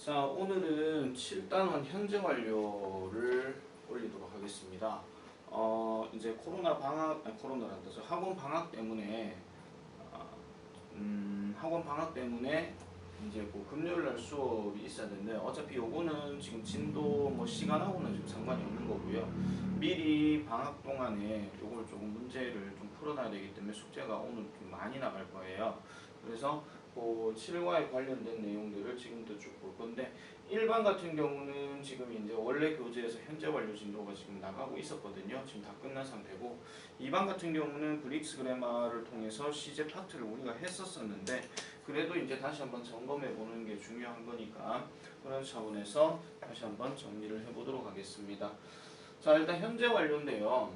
자, 오늘은 7단원 현재 완료를 올리도록 하겠습니다. 이제 코로나 방학, 아니, 코로나란다. 학원 방학 때문에, 학원 방학 때문에 이제 그 금요일 날 수업이 있어야 되는데, 어차피 요거는 지금 진도 뭐 시간하고는 지금 상관이 없는 거고요. 미리 방학 동안에 요걸 조금 문제를 좀 풀어놔야 되기 때문에 숙제가 오늘 좀 많이 나갈 거예요. 그래서 그 7과에 관련된 내용들을 지금부터 쭉 볼 건데, 1반 같은 경우는 지금 이제 원래 교재에서 현재 완료 진도가 지금 나가고 있었거든요. 지금 다 끝난 상태고, 2반 같은 경우는 브릭스 그래마를 통해서 시제 파트를 우리가 했었었는데, 그래도 이제 다시 한번 점검해 보는 게 중요한 거니까 그런 차원에서 다시 한번 정리를 해 보도록 하겠습니다. 자, 일단 현재 완료인데요.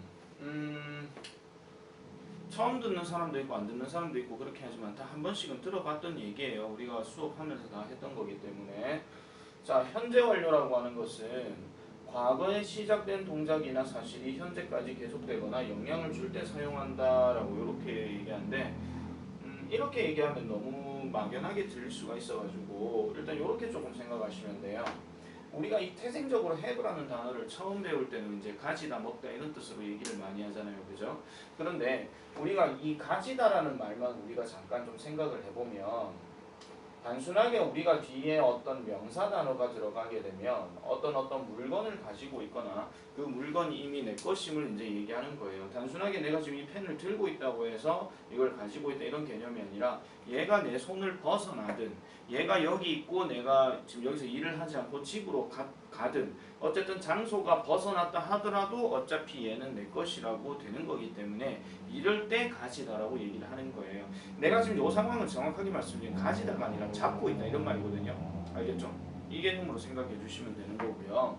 처음 듣는 사람도 있고 안 듣는 사람도 있고 그렇게 하지만 다 한 번씩은 들어봤던 얘기예요. 우리가 수업하면서 다 했던 거기 때문에. 자, 현재 완료라고 하는 것은 과거에 시작된 동작이나 사실이 현재까지 계속되거나 영향을 줄 때 사용한다라고 이렇게 얘기하는데, 이렇게 얘기하면 너무 막연하게 들릴 수가 있어가지고 일단 이렇게 조금 생각하시면 돼요. 우리가 이 태생적으로 have라는 단어를 처음 배울 때는 이제 가지다, 먹다 이런 뜻으로 얘기를 많이 하잖아요. 그죠? 그런데 우리가 이 가지다라는 말만 우리가 잠깐 좀 생각을 해보면, 단순하게 우리가 뒤에 어떤 명사 단어가 들어가게 되면 어떤 물건을 가지고 있거나 그 물건이 이미 내 것임을 이제 얘기하는 거예요. 단순하게 내가 지금 이 펜을 들고 있다고 해서 이걸 가지고 있다 이런 개념이 아니라, 얘가 내 손을 벗어나든 얘가 여기 있고 내가 지금 여기서 일을 하지 않고 집으로 가든 어쨌든 장소가 벗어났다 하더라도 어차피 얘는 내 것이라고 되는 거기 때문에 이럴 때 가지다라고 얘기를 하는 거예요. 내가 지금 이 상황을 정확하게 말씀드리면 가지다가 아니라 잡고 있다 이런 말이거든요. 알겠죠? 이 개념으로 생각해 주시면 되는 거고요.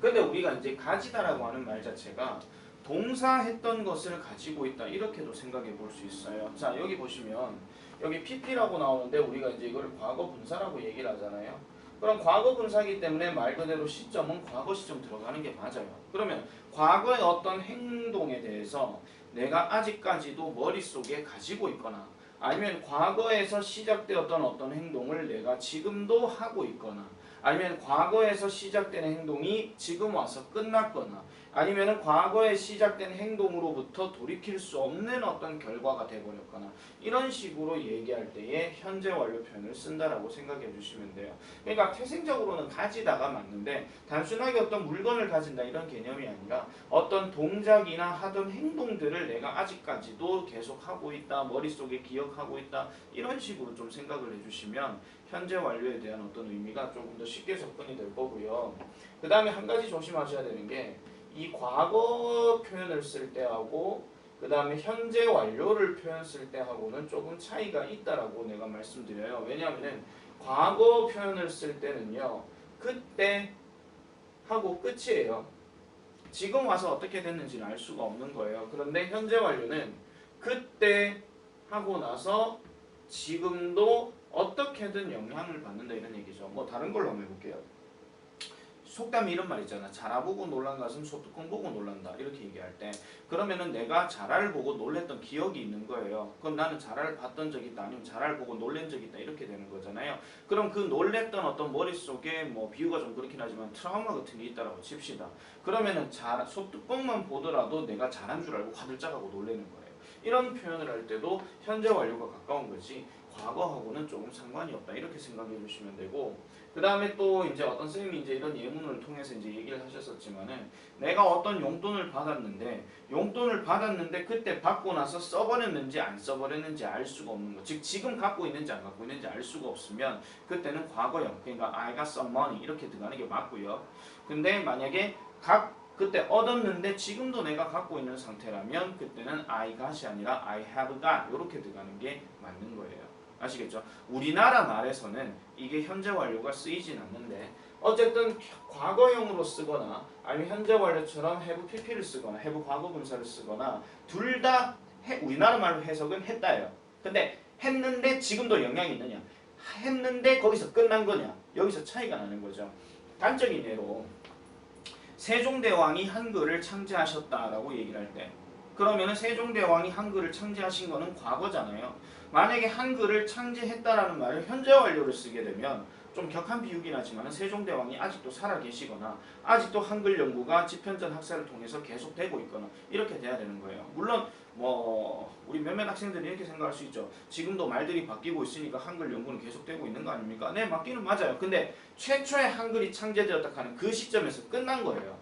근데 우리가 이제 가지다라고 하는 말 자체가 동사했던 것을 가지고 있다 이렇게도 생각해 볼 수 있어요. 자, 여기 보시면 여기 PP라고 나오는데 우리가 이제 이걸 과거 분사라고 얘기를 하잖아요. 그럼 과거 분사이기 때문에 말 그대로 시점은 과거 시점 들어가는 게 맞아요. 그러면 과거의 어떤 행동에 대해서 내가 아직까지도 머릿속에 가지고 있거나, 아니면 과거에서 시작되었던 어떤 행동을 내가 지금도 하고 있거나, 아니면 과거에서 시작된 행동이 지금 와서 끝났거나, 아니면 과거에 시작된 행동으로부터 돌이킬 수 없는 어떤 결과가 돼버렸거나, 이런 식으로 얘기할 때에 현재 완료 표현을 쓴다라고 생각해 주시면 돼요. 그러니까 태생적으로는 가지다가 맞는데, 단순하게 어떤 물건을 가진다 이런 개념이 아니라 어떤 동작이나 하던 행동들을 내가 아직까지도 계속하고 있다, 머릿속에 기억하고 있다, 이런 식으로 좀 생각을 해주시면 현재 완료에 대한 어떤 의미가 조금 더 쉽게 접근이 될 거고요. 그 다음에 한 가지 조심하셔야 되는 게, 이 과거 표현을 쓸 때하고 그 다음에 현재 완료를 표현 쓸 때하고는 조금 차이가 있다라고 내가 말씀드려요. 왜냐하면 과거 표현을 쓸 때는요, 그때 하고 끝이에요. 지금 와서 어떻게 됐는지는 알 수가 없는 거예요. 그런데 현재 완료는 그때 하고 나서 지금도 어떻게든 영향을 받는다 이런 얘기죠. 뭐 다른 걸로 한번 해볼게요. 속담에 이런 말 있잖아. 자라 보고 놀란 가슴 소뚜껑 보고 놀란다 이렇게 얘기할 때, 그러면은 내가 자라를 보고 놀랬던 기억이 있는 거예요. 그럼 나는 자라를 봤던 적이 있다, 아니면 자라를 보고 놀란 적이 있다 이렇게 되는 거잖아요. 그럼 그 놀랬던 어떤 머릿속에 뭐 비유가 좀 그렇긴 하지만 트라우마 같은 게 있다라고 칩시다. 그러면은 소뚜껑만 보더라도 내가 자란 줄 알고 화들짝하고 놀라는 거예요. 이런 표현을 할 때도 현재 완료가 가까운 거지 과거하고는 조금 상관이 없다 이렇게 생각해 주시면 되고, 그 다음에 또 이제 어떤 선생님이 이제 이런 예문을 통해서 이제 얘기를 하셨었지만은, 내가 어떤 용돈을 받았는데 그때 받고 나서 써버렸는지 안 써버렸는지 알 수가 없는 거. 즉 지금 갖고 있는지 안 갖고 있는지 알 수가 없으면 그때는 과거형, 그러니까 I got some money 이렇게 들어가는 게 맞고요. 근데 만약에 그때 얻었는데 지금도 내가 갖고 있는 상태라면 그때는 I got이 아니라 I have got 이렇게 들어가는 게 맞는 거예요. 아시겠죠? 우리나라 말에서는 이게 현재 완료가 쓰이진 않는데, 어쨌든 과거형으로 쓰거나 아니면 현재 완료처럼 have pp를 쓰거나 have 과거 분사를 쓰거나 둘 다 우리나라 말로 해석은 했다예요. 근데 했는데 지금도 영향이 있느냐, 했는데 거기서 끝난 거냐, 여기서 차이가 나는 거죠. 단적인 예로 세종대왕이 한글을 창제하셨다라고 얘기를 할 때, 그러면은 세종대왕이 한글을 창제하신 거는 과거잖아요. 만약에 한글을 창제했다라는 말을 현재 완료를 쓰게 되면 좀 격한 비유긴 하지만 세종대왕이 아직도 살아계시거나 아직도 한글 연구가 집현전 학사를 통해서 계속되고 있거나 이렇게 돼야 되는 거예요. 물론 뭐 우리 몇몇 학생들이 이렇게 생각할 수 있죠. 지금도 말들이 바뀌고 있으니까 한글 연구는 계속되고 있는 거 아닙니까? 네, 맞기는 맞아요. 근데 최초의 한글이 창제되었다 하는 그 시점에서 끝난 거예요.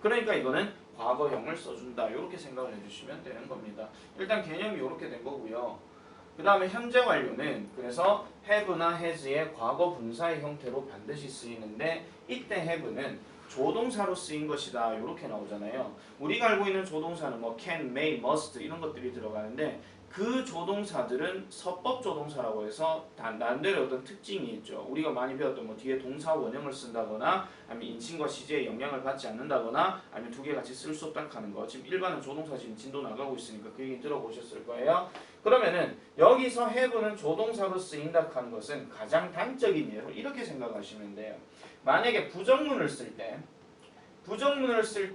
그러니까 이거는 과거형을 써준다. 이렇게 생각을 해주시면 되는 겁니다. 일단 개념이 이렇게 된 거고요. 그 다음에 현재 완료는 그래서 have나 has의 과거 분사의 형태로 반드시 쓰이는데 이때 have는 조동사로 쓰인 것이다. 이렇게 나오잖아요. 우리가 알고 있는 조동사는 뭐 can, may, must 이런 것들이 들어가는데 그 조동사들은 서법 조동사라고 해서 나름대로 어떤 특징이 있죠. 우리가 많이 배웠던 뭐 뒤에 동사 원형을 쓴다거나 아니면 인칭과 시제에 영향을 받지 않는다거나 아니면 두 개 같이 쓸 수 없다 하는 거. 지금 일반은 조동사 지금 진도 나가고 있으니까 그 얘기 들어보셨을 거예요. 그러면은 여기서 have는 조동사로 쓰인다 하는 것은 가장 단적인 예로 이렇게 생각하시면 돼요. 만약에 부정문을 쓸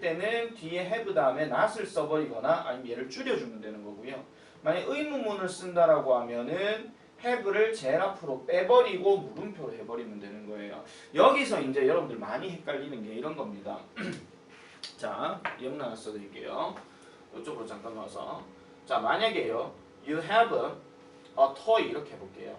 때는 뒤에 have 다음에 not을 써버리거나 아니면 얘를 줄여주면 되는 거고요. 만약 의문문을 쓴다라고 하면은 have를 제일 앞으로 빼버리고 물음표로 해버리면 되는 거예요. 여기서 이제 여러분들 많이 헷갈리는 게 이런 겁니다. 자, 영락 써드릴게요. 이쪽으로 잠깐 와서. 자, 만약에요. You have a toy 이렇게 해볼게요.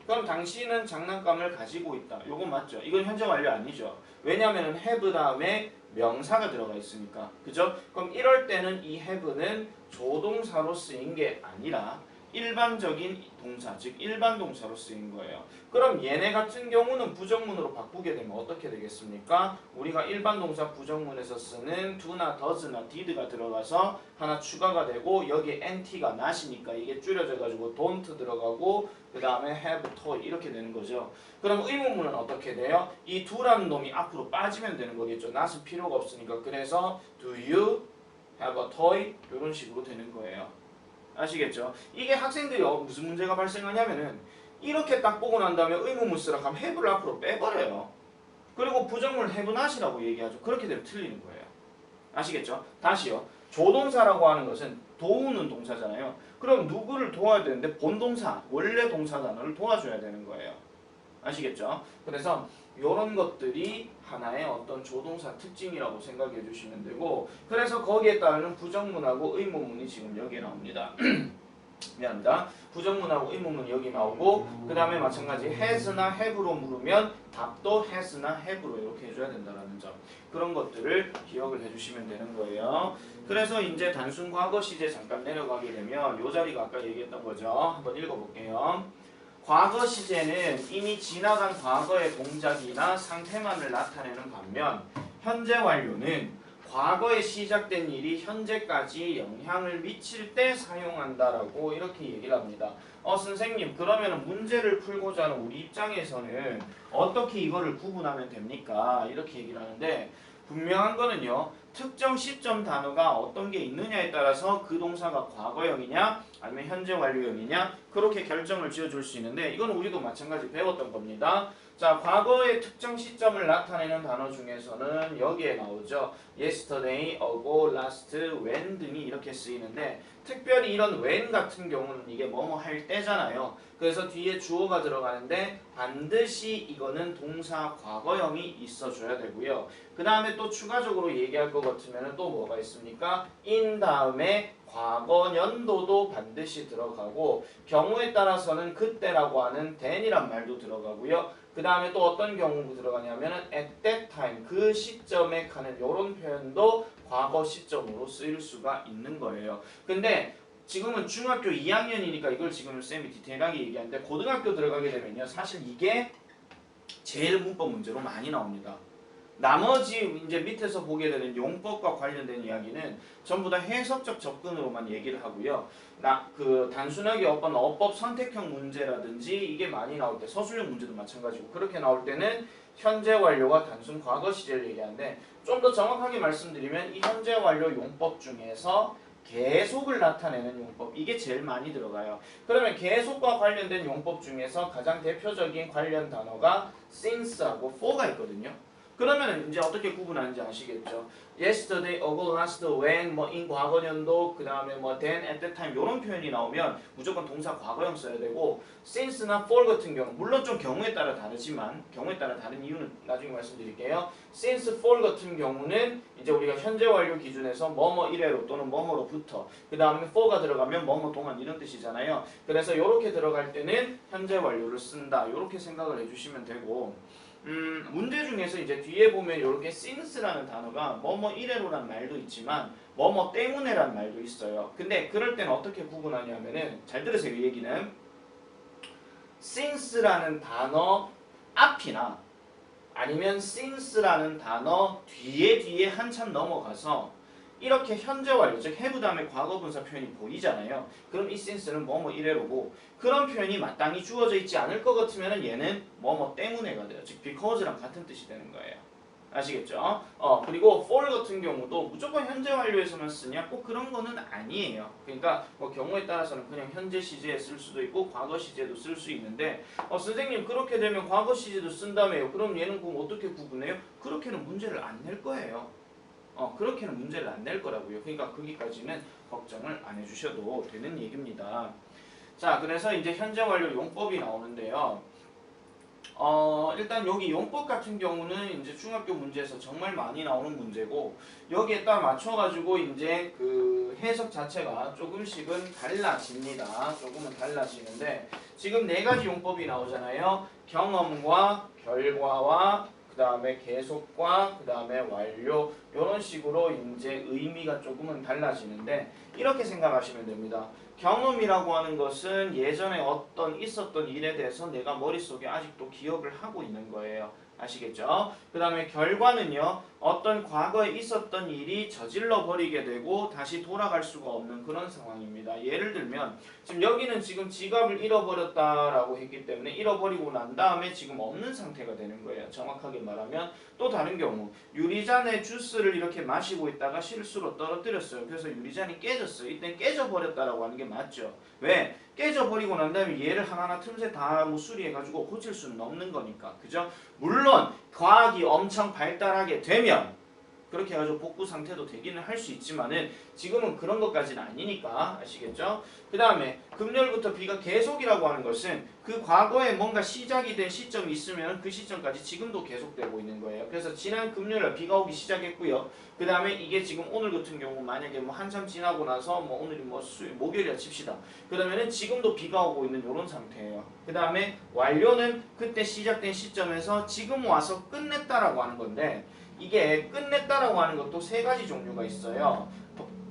그럼 당신은 장난감을 가지고 있다. 요건 맞죠? 이건 현재 완료 아니죠? 왜냐하면 have 다음에 명사가 들어가 있으니까. 그죠? 그럼 이럴 때는 이 have는 조동사로 쓰인 게 아니라 일반적인 동사, 즉 일반 동사로 쓰인 거예요. 그럼 얘네 같은 경우는 부정문으로 바꾸게 되면 어떻게 되겠습니까? 우리가 일반 동사 부정문에서 쓰는 do나 does나 did가 들어가서 하나 추가가 되고 여기에 nt가 not이니까 이게 줄여져가지고 don't 들어가고 그 다음에 have toy 이렇게 되는 거죠. 그럼 의문문은 어떻게 돼요? 이 do라는 놈이 앞으로 빠지면 되는 거겠죠. not은 필요가 없으니까. 그래서 do you have a toy? 이런 식으로 되는 거예요. 아시겠죠? 이게 학생들이 무슨 문제가 발생하냐면은 이렇게 딱 보고 난 다음에 의문문 쓰라 하면 have를 앞으로 빼버려요. 그리고 부정문을 have not이라고 얘기하죠. 그렇게 되면 틀리는 거예요. 아시겠죠? 다시요. 조동사라고 하는 것은 도우는 동사잖아요. 그럼 누구를 도와야 되는데 본동사, 원래 동사 단어를 도와줘야 되는 거예요. 아시겠죠? 그래서 이런 것들이 하나의 어떤 조동사 특징이라고 생각해 주시면 되고 그래서 거기에 따르는 부정문하고 의문문이 지금 여기에 나옵니다. 미안합니다. 부정문하고 의문문이 여기 나오고 그 다음에 마찬가지 has나 have로 물으면 답도 has나 have로 이렇게 해줘야 된다는 점 그런 것들을 기억을 해주시면 되는 거예요. 그래서 이제 단순 과거 시제 잠깐 내려가게 되면 이 자리가 아까 얘기했던 거죠. 한번 읽어볼게요. 과거 시제는 이미 지나간 과거의 동작이나 상태만을 나타내는 반면 현재 완료는 과거에 시작된 일이 현재까지 영향을 미칠 때 사용한다라고 이렇게 얘기를 합니다. 선생님 그러면 문제를 풀고자 하는 우리 입장에서는 어떻게 이거를 구분하면 됩니까? 이렇게 얘기를 하는데 분명한 거는요. 특정 시점 단어가 어떤 게 있느냐에 따라서 그 동사가 과거형이냐 아니면 현재 완료형이냐 그렇게 결정을 지어줄 수 있는데 이건 우리도 마찬가지 배웠던 겁니다. 자, 과거의 특정 시점을 나타내는 단어 중에서는 여기에 나오죠. yesterday, ago, last, when 등이 이렇게 쓰이는데 특별히 이런 when 같은 경우는 이게 뭐뭐 할 때잖아요. 그래서 뒤에 주어가 들어가는데 반드시 이거는 동사 과거형이 있어줘야 되고요. 그 다음에 또 추가적으로 얘기할 것 같으면 또 뭐가 있습니까? in 다음에 과거 연도도 반드시 들어가고 경우에 따라서는 그때라고 하는 then이란 말도 들어가고요. 그 다음에 또 어떤 경우 들어가냐면은 at that time 그 시점에 가는 이런 표현도 과거 시점으로 쓰일 수가 있는 거예요. 근데 지금은 중학교 2학년이니까 이걸 지금 쌤이 디테일하게 얘기하는데 고등학교 들어가게 되면요 사실 이게 제일 문법 문제로 많이 나옵니다. 나머지 이제 밑에서 보게 되는 용법과 관련된 이야기는 전부 다 해석적 접근으로만 얘기를 하고요. 단순하게 어떤 어법 선택형 문제라든지 이게 많이 나올 때 서술형 문제도 마찬가지고 그렇게 나올 때는 현재 완료와 단순 과거 시제를 얘기하는데 좀 더 정확하게 말씀드리면 이 현재 완료 용법 중에서 계속을 나타내는 용법 이게 제일 많이 들어가요. 그러면 계속과 관련된 용법 중에서 가장 대표적인 관련 단어가 since하고 for가 있거든요. 그러면 이제 어떻게 구분하는지 아시겠죠? yesterday, ago, last, when, 뭐 in 과거년도, 그 다음에 뭐 then, at that time 이런 표현이 나오면 무조건 동사 과거형 써야 되고 since나 for 같은 경우 물론 좀 경우에 따라 다르지만 경우에 따라 다른 이유는 나중에 말씀드릴게요. since, for 같은 경우는 이제 우리가 현재 완료 기준에서 뭐뭐 이래로 또는 뭐뭐로부터 그 다음에 for가 들어가면 뭐뭐 동안 이런 뜻이잖아요. 그래서 이렇게 들어갈 때는 현재 완료를 쓴다. 이렇게 생각을 해주시면 되고 문제 중에서 이제 뒤에 보면 이렇게 since라는 단어가 뭐뭐 이래로란 말도 있지만 뭐뭐 때문에란 말도 있어요. 근데 그럴 때는 어떻게 구분하냐면은 잘 들으세요. 이 얘기는 since라는 단어 앞이나 아니면 since라는 단어 뒤에 한참 넘어가서 이렇게 현재 완료, 즉 have 다음에 과거분사 표현이 보이잖아요. 그럼 이 since는 뭐뭐 이래로고 그런 표현이 마땅히 주어져 있지 않을 것 같으면 얘는 뭐뭐 때문에가 돼요. 즉 because랑 같은 뜻이 되는 거예요. 아시겠죠? 그리고 for 같은 경우도 무조건 현재 완료에서만 쓰냐? 꼭 그런 거는 아니에요. 그러니까 뭐 경우에 따라서는 그냥 현재 시제에 쓸 수도 있고 과거 시제도 쓸 수 있는데 선생님 그렇게 되면 과거 시제도 쓴다며요. 그럼 얘는 그럼 어떻게 구분해요? 그렇게는 문제를 안 낼 거예요. 그렇게는 문제를 안 낼 거라고요. 그러니까 거기까지는 걱정을 안 해주셔도 되는 얘기입니다. 자, 그래서 이제 현재 완료 용법이 나오는데요. 일단 여기 용법 같은 경우는 이제 중학교 문제에서 정말 많이 나오는 문제고 여기에 딱 맞춰가지고 이제 그 해석 자체가 조금씩은 달라집니다. 조금은 달라지는데 지금 네 가지 용법이 나오잖아요. 경험과 결과와 그 다음에 계속과 그 다음에 완료 이런 식으로 이제 의미가 조금은 달라지는데 이렇게 생각하시면 됩니다. 경험이라고 하는 것은 예전에 어떤 있었던 일에 대해서 내가 머릿속에 아직도 기억을 하고 있는 거예요. 아시겠죠? 그 다음에 결과는요. 어떤 과거에 있었던 일이 저질러 버리게 되고 다시 돌아갈 수가 없는 그런 상황입니다. 예를 들면 지금 여기는 지금 지갑을 잃어버렸다라고 했기 때문에 잃어버리고 난 다음에 지금 없는 상태가 되는 거예요. 정확하게 말하면 또 다른 경우 유리잔에 주스를 이렇게 마시고 있다가 실수로 떨어뜨렸어요. 그래서 유리잔이 깨졌어요. 이땐 깨져버렸다라고 하는 게 맞죠. 왜? 깨져버리고 난 다음에 얘를 하나하나 틈새 다 수리해가지고 고칠 수는 없는 거니까. 그죠? 물론 과학이 엄청 발달하게 되면 그렇게 해가지고 복구 상태도 되기는 할 수 있지만은 지금은 그런 것까지는 아니니까 아시겠죠? 그 다음에 금요일부터 비가 계속이라고 하는 것은 그 과거에 뭔가 시작이 된 시점이 있으면 그 시점까지 지금도 계속되고 있는 거예요. 그래서 지난 금요일에 비가 오기 시작했고요. 그 다음에 이게 지금 오늘 같은 경우 만약에 뭐 한참 지나고 나서 뭐 오늘이 뭐 목요일이라 칩시다. 그러면은 지금도 비가 오고 있는 이런 상태예요. 그 다음에 완료는 그때 시작된 시점에서 지금 와서 끝냈다라고 하는 건데 이게 끝냈다라고 하는 것도 세 가지 종류가 있어요.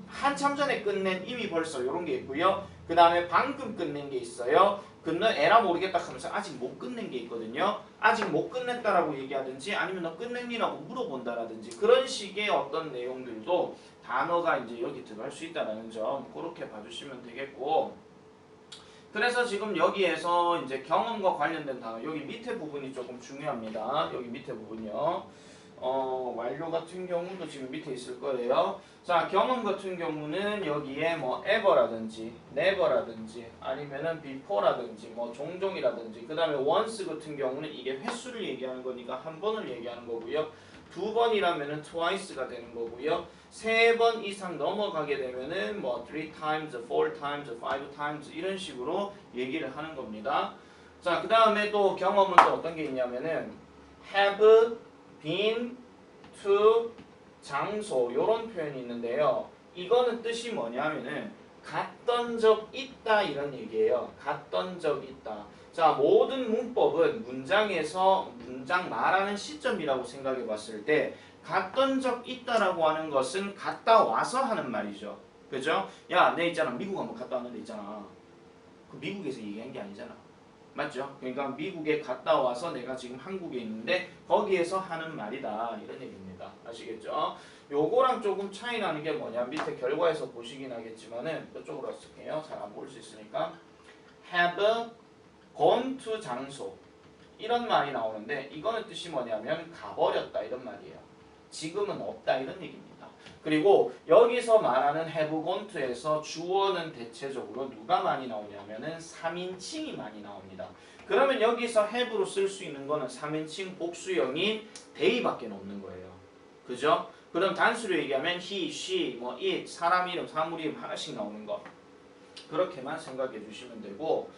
한참 전에 끝낸 이미 벌써 이런 게 있고요. 그 다음에 방금 끝낸 게 있어요. 에라 모르겠다 하면서 아직 못 끝낸 게 있거든요. 아직 못 끝냈다라고 얘기하든지 아니면 너 끝냈니라고 물어본다라든지 그런 식의 어떤 내용들도 단어가 이제 여기 들어갈 수 있다는 점 그렇게 봐주시면 되겠고 그래서 지금 여기에서 이제 경험과 관련된 단어 여기 밑에 부분이 조금 중요합니다. 여기 밑에 부분요. 완료 같은 경우도 지금 밑에 있을 거예요. 자, 경험 같은 경우는 여기에 뭐 ever라든지 never라든지 아니면은 before라든지 뭐 종종이라든지 그 다음에 once 같은 경우는 이게 횟수를 얘기하는 거니까 한 번을 얘기하는 거고요. 두 번이라면은 twice가 되는 거고요. 세 번 이상 넘어가게 되면은 뭐 three times, four times, five times 이런 식으로 얘기를 하는 겁니다. 자, 그 다음에 또 경험은 또 어떤 게 있냐면은 have been to 장소 이런 표현이 있는데요. 이거는 뜻이 뭐냐면은 갔던 적 있다 이런 얘기예요. 갔던 적 있다. 자, 모든 문법은 문장에서 문장 말하는 시점이라고 생각해 봤을 때 갔던 적 있다라고 하는 것은 갔다 와서 하는 말이죠. 그죠? 야, 내 있잖아. 미국 한번 갔다 왔는데 있잖아. 그 미국에서 얘기한 게 아니잖아. 맞죠? 그러니까 미국에 갔다 와서 내가 지금 한국에 있는데 거기에서 하는 말이다 이런 얘기입니다. 아시겠죠? 요거랑 조금 차이 나는 게 뭐냐 밑에 결과에서 보시긴 하겠지만은 이쪽으로 쓸게요. 잘 안 볼 수 있으니까 have gone to 장소 이런 말이 나오는데 이거는 뜻이 뭐냐면 가버렸다 이런 말이에요. 지금은 없다 이런 얘기입니다. 그리고 여기서 말하는 have gone to에서 주어는 대체적으로 누가 많이 나오냐면은 3인칭이 많이 나옵니다. 그러면 여기서 have로 쓸 수 있는 거는 3인칭 복수형인 they밖에 없는 거예요. 그죠? 그럼 단수로 얘기하면 he, she, 뭐 it, 사람 이름, 사물 이름 하나씩 나오는 거. 그렇게만 생각해 주시면 되고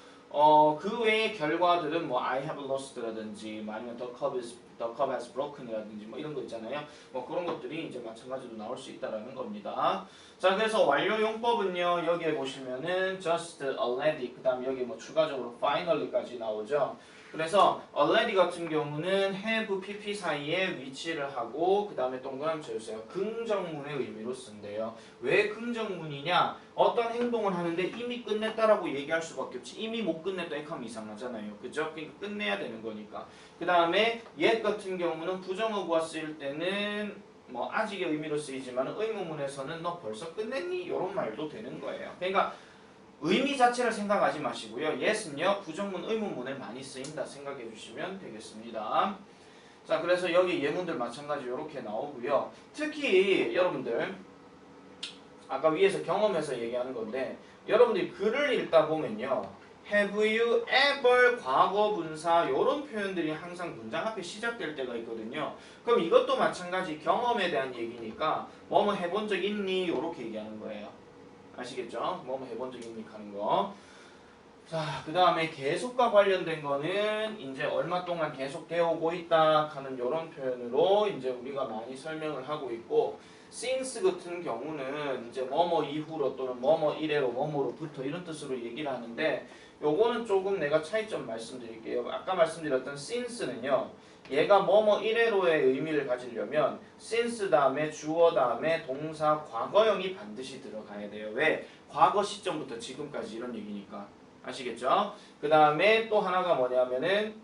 그 외의 결과들은 뭐 I have lost라든지 아니면 the cup has broken이라든지 뭐 이런 거 있잖아요. 뭐 그런 것들이 이제 마찬가지로 나올 수 있다라는 겁니다. 자, 그래서 완료 용법은요. 여기에 보시면은 just, already, 그다음 여기 뭐 추가적으로 finally까지 나오죠. 그래서 already 같은 경우는 have, pp 사이에 위치를 하고 그 다음에 동그라미 쳐주세요. 긍정문의 의미로 쓴대요. 왜 긍정문이냐? 어떤 행동을 하는데 이미 끝냈다라고 얘기할 수밖에 없지. 이미 못 끝냈다 이렇게 하면 이상하잖아요. 그죠? 그러니까 끝내야 되는 거니까. 그 다음에 yet 같은 경우는 부정어구가 쓰일 때는 뭐 아직의 의미로 쓰이지만 의문문에서는 너 벌써 끝냈니? 이런 말도 되는 거예요. 그러니까 의미 자체를 생각하지 마시고요. yes는요 부정문 의문문에 많이 쓰인다 생각해 주시면 되겠습니다. 자, 그래서 여기 예문들 마찬가지 이렇게 나오고요. 특히 여러분들 아까 위에서 경험해서 얘기하는 건데 여러분들이 글을 읽다 보면요. Have you ever 과거 분사 이런 표현들이 항상 문장 앞에 시작될 때가 있거든요. 그럼 이것도 마찬가지 경험에 대한 얘기니까 뭐뭐 해본 적 있니? 이렇게 얘기하는 거예요. 아시겠죠? 뭐뭐 해본 적 있니? 하는 거. 자, 그 다음에 계속과 관련된 거는 이제 얼마 동안 계속 되어오고 있다 하는 이런 표현으로 이제 우리가 많이 설명을 하고 있고 since 같은 경우는 이제 뭐뭐 이후로 또는 뭐뭐 이래로 뭐뭐로부터 이런 뜻으로 얘기를 하는데 요거는 조금 내가 차이점 말씀드릴게요. 아까 말씀드렸던 since는요. 얘가 뭐뭐 이래로의 의미를 가지려면 since 다음에 주어 다음에 동사 과거형이 반드시 들어가야 돼요. 왜? 과거 시점부터 지금까지 이런 얘기니까. 아시겠죠? 그 다음에 또 하나가 뭐냐면은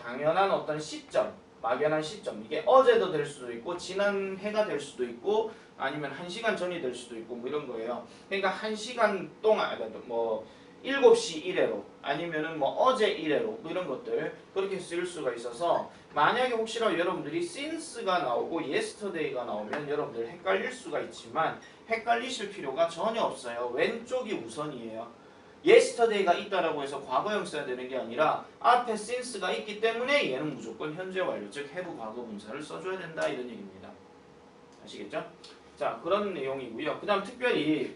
당연한 어떤 시점, 막연한 시점. 이게 어제도 될 수도 있고 지난 해가 될 수도 있고 아니면 1시간 전이 될 수도 있고 뭐 이런 거예요. 그러니까 1시간 동안 뭐 7시 이래로 아니면은 뭐 어제 이래로 뭐 이런 것들 그렇게 쓸 수가 있어서 만약에 혹시라도 여러분들이 since가 나오고 yesterday가 나오면 여러분들 헷갈릴 수가 있지만 헷갈리실 필요가 전혀 없어요. 왼쪽이 우선이에요. yesterday가 있다라고 해서 과거형 써야 되는 게 아니라 앞에 since가 있기 때문에 얘는 무조건 현재 완료 즉 have 과거 분사를 써줘야 된다 이런 얘기입니다. 아시겠죠? 자, 그런 내용이고요. 그 다음 특별히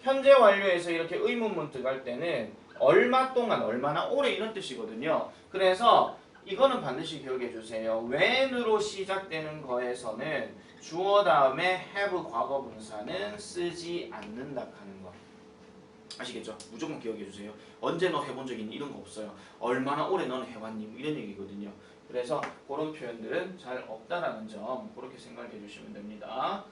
현재 완료에서 이렇게 의문문 들어갈 때는 얼마 동안, 얼마나 오래 이런 뜻이거든요. 그래서 이거는 반드시 기억해 주세요. when으로 시작되는 거에서는 주어 다음에 have 과거 분사는 쓰지 않는다 하는 거. 아시겠죠? 무조건 기억해 주세요. 언제 너 해본 적 있니? 이런 거 없어요. 얼마나 오래 너는 해왔니? 이런 얘기거든요. 그래서 그런 표현들은 잘 없다라는 점 그렇게 생각해 주시면 됩니다.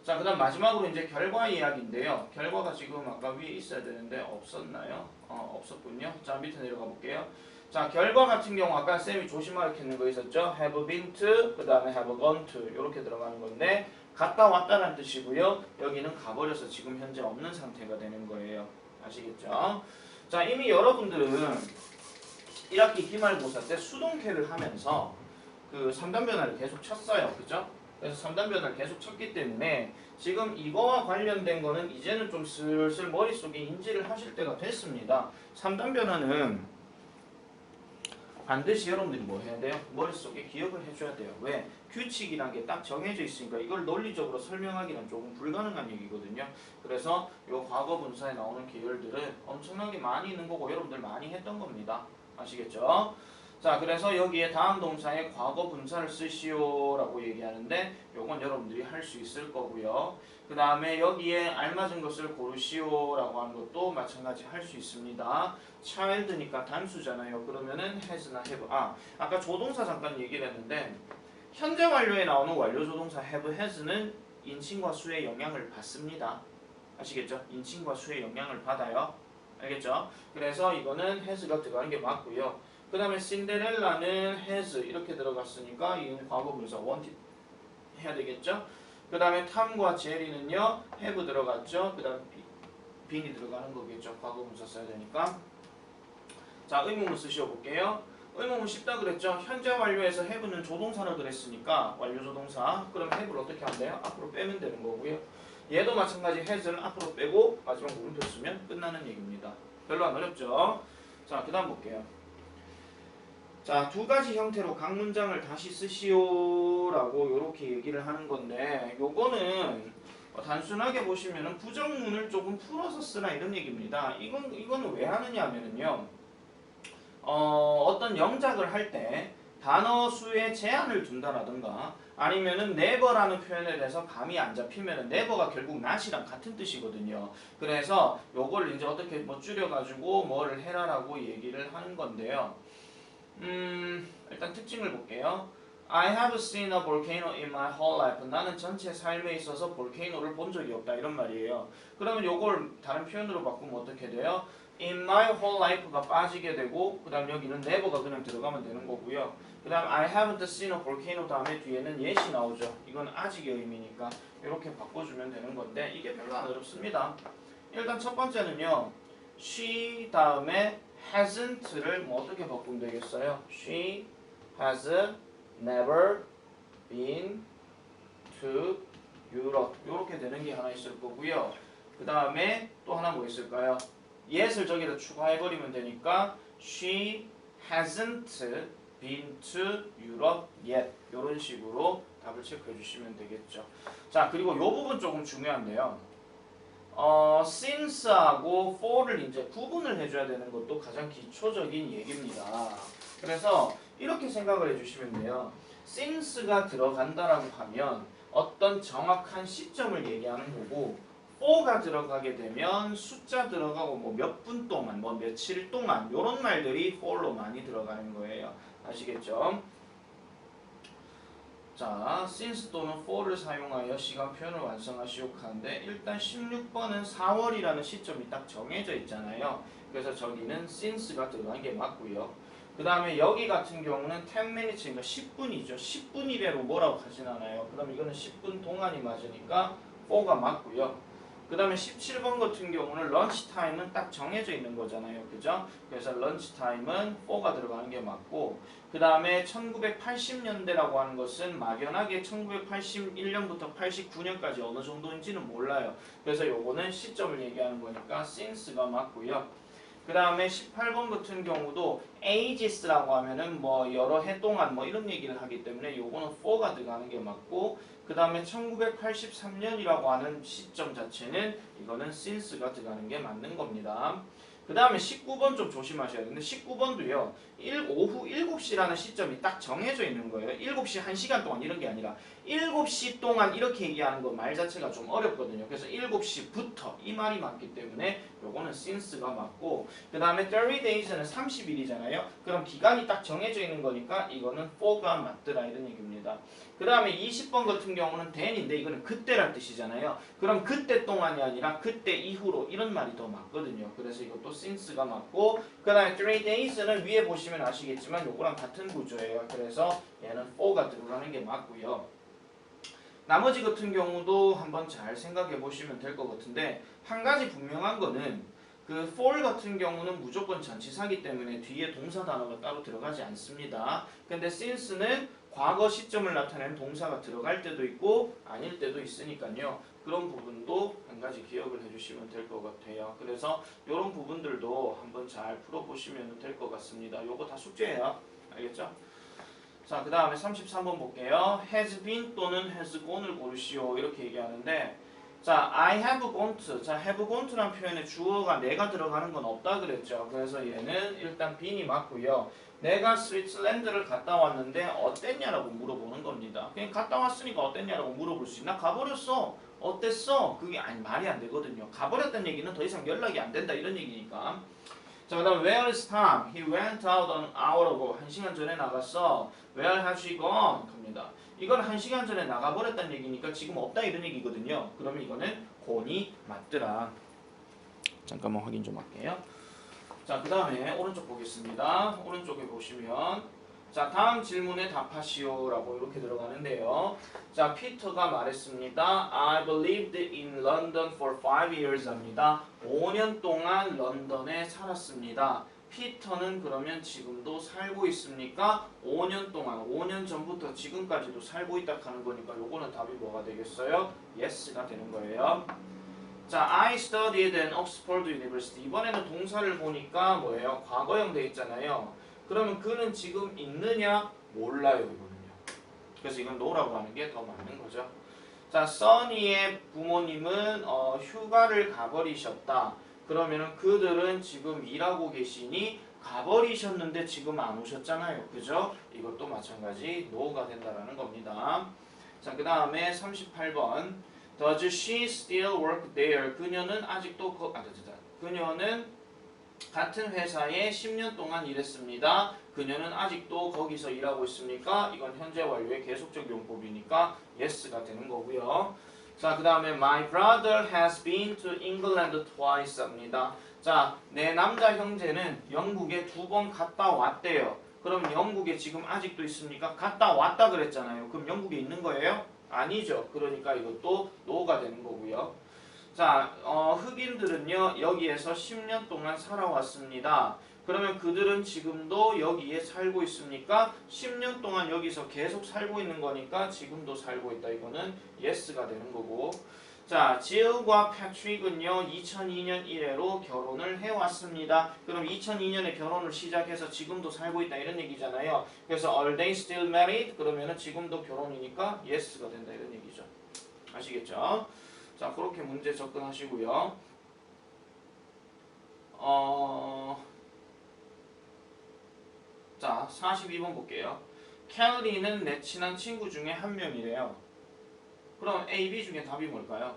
자, 그 다음 마지막으로 이제 결과 이야기인데요. 결과가 지금 아까 위에 있어야 되는데 없었나요? 없었군요. 자, 밑에 내려가 볼게요. 자, 결과 같은 경우 아까 쌤이 조심하게 했는 거 있었죠? have been to, 그 다음에 have gone to 이렇게 들어가는 건데 갔다 왔다는 뜻이고요. 여기는 가버려서 지금 현재 없는 상태가 되는 거예요. 아시겠죠? 자, 이미 여러분들은 1학기 기말고사 때 수동태를 하면서 그 3단 변화를 계속 쳤어요. 그죠? 그래서 3단 변화를 계속 쳤기 때문에 지금 이거와 관련된 거는 이제는 좀 슬슬 머릿속에 인지를 하실 때가 됐습니다. 3단 변화는 반드시 여러분들이 뭐 해야 돼요? 머릿속에 기억을 해줘야 돼요. 왜? 규칙이란 게 딱 정해져 있으니까 이걸 논리적으로 설명하기는 조금 불가능한 얘기거든요. 그래서 요 과거 분사에 나오는 계열들은 엄청나게 많이 있는 거고 여러분들 많이 했던 겁니다. 아시겠죠? 자, 그래서 여기에 다음 동사에 과거 분사를 쓰시오라고 얘기하는데 요건 여러분들이 할 수 있을 거고요. 그 다음에 여기에 알맞은 것을 고르시오라고 하는 것도 마찬가지 할 수 있습니다. child니까 단수잖아요. 그러면은 has나 have. 아까 조동사 잠깐 얘기를 했는데 현재 완료에 나오는 완료 조동사 have, has는 인칭과 수의 영향을 받습니다. 아시겠죠? 인칭과 수의 영향을 받아요. 알겠죠? 그래서 이거는 has가 들어가는 게 맞고요. 그 다음에 신데렐라는 has 이렇게 들어갔으니까 이건 과거 분사 wanted 해야 되겠죠? 그 다음에 탐과 제리는요 have 들어갔죠? 그 다음 bene이 들어가는 거겠죠? 과거 분사 써야 되니까. 자, 의문문 쓰셔 볼게요. 의문문 쉽다 그랬죠? 현재 완료에서 have는 조동사를 그랬으니까 완료 조동사. 그럼 have를 어떻게 하면 돼요? 앞으로 빼면 되는 거고요. 얘도 마찬가지 has를 앞으로 빼고 마지막 물음표 쓰면 끝나는 얘기입니다. 별로 안 어렵죠? 자, 그 다음 볼게요. 자, 두 가지 형태로 각 문장을 다시 쓰시오라고 이렇게 얘기를 하는 건데 요거는 단순하게 보시면은 부정문을 조금 풀어서 쓰라 이런 얘기입니다. 이건 왜 하느냐 하면은요. 어떤 영작을 할 때 단어 수에 제한을 둔다라든가 아니면은 never라는 표현에 대해서 감이 안 잡히면은 never가 결국 not이랑 같은 뜻이거든요. 그래서 요걸 이제 어떻게 뭐 줄여가지고 뭐를 해라라고 얘기를 하는 건데요. 일단 특징을 볼게요. I have seen a volcano in my whole life. 나는 전체 삶에 있어서 볼케이노를 본 적이 없다 이런 말이에요. 그러면 요걸 다른 표현으로 바꾸면 어떻게 돼요? In my whole life가 빠지게 되고 그 다음 여기는 never가 그냥 들어가면 되는 거고요. 그 다음 I haven't seen a volcano 다음에 뒤에는 yet이 나오죠. 이건 아직의 의미니까 이렇게 바꿔주면 되는 건데 이게 별로 안 어렵습니다. 일단 첫 번째는요. She 다음에 hasn't를 뭐 어떻게 바꾸면 되겠어요? She has never been to Europe. 이렇게 되는 게 하나 있을 거고요. 그 다음에 또 하나 뭐 있을까요? yes을 저기다 추가해버리면 되니까 she hasn't been to Europe yet. 이런 식으로 답을 체크해 주시면 되겠죠. 자, 그리고 이 부분 조금 중요한데요. since하고 for를 이제 구분을 해줘야 되는 것도 가장 기초적인 얘기입니다. 그래서 이렇게 생각을 해주시면 돼요. since가 들어간다라고 하면 어떤 정확한 시점을 얘기하는 거고 for가 들어가게 되면 숫자 들어가고 뭐 몇 분 동안, 뭐 며칠 동안 이런 말들이 for로 많이 들어가는 거예요. 아시겠죠? 자, since 또는 for를 사용하여 시간 표현을 완성하시오 하는데 일단 16번은 4월이라는 시점이 딱 정해져 있잖아요. 그래서 저기는 since가 들어간 게 맞고요. 그 다음에 여기 같은 경우는 10 minutes, 그러니까 10분이죠. 10분 이래로 뭐라고 하진 않아요. 그럼 이거는 10분 동안이 맞으니까 for가 맞고요. 그 다음에 17번 같은 경우는 런치 타임은 딱 정해져 있는 거잖아요. 그죠? 그래서 런치 타임은 for가 들어가는 게 맞고 그 다음에 1980년대라고 하는 것은 막연하게 1981년부터 89년까지 어느 정도인지는 몰라요. 그래서 요거는 시점을 얘기하는 거니까 since가 맞고요. 그 다음에 18번 같은 경우도 ages라고 하면은 뭐 여러 해 동안 뭐 이런 얘기를 하기 때문에 요거는 for가 들어가는 게 맞고 그 다음에 1983년이라고 하는 시점 자체는 이거는 since가 들어가는 게 맞는 겁니다. 그 다음에 19번 좀 조심하셔야 돼요. 근데 19번도요. 오후 7시라는 시점이 딱 정해져 있는 거예요. 7시 1시간 동안 이런 게 아니라 7시 동안 이렇게 얘기하는 거 말 자체가 좀 어렵거든요. 그래서 7시부터 이 말이 맞기 때문에 요거는 since가 맞고 그 다음에 30days는 30일이잖아요. 그럼 기간이 딱 정해져 있는 거니까 이거는 for가 맞더라 이런 얘기입니다. 그 다음에 20번 같은 경우는 then인데 이거는 그때란 뜻이잖아요. 그럼 그때 동안이 아니라 그때 이후로 이런 말이 더 맞거든요. 그래서 이것도 since가 맞고 그 다음에 3days는 위에 보시면 아시겠지만 요거랑 같은 구조예요. 그래서 얘는 for가 들어가는 게 맞고요. 나머지 같은 경우도 한번 잘 생각해 보시면 될 것 같은데 한 가지 분명한 거는 그 for 같은 경우는 무조건 전치사기 때문에 뒤에 동사 단어가 따로 들어가지 않습니다. 근데 since는 과거 시점을 나타내는 동사가 들어갈 때도 있고 아닐 때도 있으니까요. 그런 부분도 한 가지 기억을 해주시면 될 것 같아요. 그래서 이런 부분들도 한번 잘 풀어보시면 될 것 같습니다. 요거 다 숙제예요. 알겠죠? 자, 그 다음에 33번 볼게요. has been 또는 has gone을 고르시오. 이렇게 얘기하는데 자, I have gone to. 자, have gone to라는 표현에 주어가 내가 들어가는 건 없다 그랬죠. 그래서 얘는 일단 bean이 맞고요. 내가 스위tzerland를 갔다 왔는데 어땠냐라고 물어보는 겁니다. 그냥 갔다 왔으니까 어땠냐라고 물어볼 수 있나? 가버렸어. 어땠어? 그게 아니 말이 안 되거든요. 가버렸다는 얘기는 더 이상 연락이 안 된다 이런 얘기니까. 자, 그 다음 where is Tom? He went out an hour ago. 1시간 전에 나갔어. Where has she gone? 갑니다. 이건 1시간 전에 나가버렸다는 얘기니까 지금 없다 이런 얘기거든요. 그러면 이거는 gone이 맞더라. 잠깐만 확인 좀 할게요. 자, 그 다음에 오른쪽 보겠습니다. 오른쪽에 보시면 자, 다음 질문에 답하시오라고 이렇게 들어가는데요. 자, 피터가 말했습니다. I've lived in London for 5 years 합니다. 5년 동안 런던에 살았습니다. 피터는 그러면 지금도 살고 있습니까? 5년 동안, 5년 전부터 지금까지도 살고 있다 하는 거니까 요거는 답이 뭐가 되겠어요? Yes가 되는 거예요. 자, I studied in Oxford University. 이번에는 동사를 보니까 뭐예요? 과거형 돼 있잖아요. 그러면 그는 지금 있느냐? 몰라요, 이거는요. 그래서 이건 no라고 하는 게 더 맞는 거죠. 자, 써니의 부모님은 휴가를 가버리셨다. 그러면은 그들은 지금 일하고 계시니 가버리셨는데 지금 안 오셨잖아요. 그죠? 이것도 마찬가지 no가 된다라는 겁니다. 자, 그 다음에 38번. Does she still work there? 그녀는 아직도 그녀는 같은 회사에 10년 동안 일했습니다. 그녀는 아직도 거기서 일하고 있습니까? 이건 현재 완료의 계속적 용법이니까 yes가 되는 거고요. 자, 그 다음에 my brother has been to England twice 합니다. 자, 내 남자 형제는 영국에 2번 갔다 왔대요. 그럼 영국에 지금 아직도 있습니까? 갔다 왔다 그랬잖아요. 그럼 영국에 있는 거예요? 아니죠. 그러니까 이것도 no가 되는 거고요. 자, 흑인들은요 여기에서 10년 동안 살아왔습니다. 그러면 그들은 지금도 여기에 살고 있습니까? 10년 동안 여기서 계속 살고 있는 거니까 지금도 살고 있다. 이거는 yes가 되는 거고. 자, 질과 패트릭은요 2002년 이래로 결혼을 해왔습니다. 그럼 2002년에 결혼을 시작해서 지금도 살고 있다 이런 얘기잖아요. 그래서 are they still married? 그러면은 지금도 결혼이니까 yes가 된다 이런 얘기죠. 아시겠죠? 자, 그렇게 문제 접근하시고요. 자, 42번 볼게요. 켈리는 내 친한 친구 중에 한 명이래요. 그럼 A, B 중에 답이 뭘까요?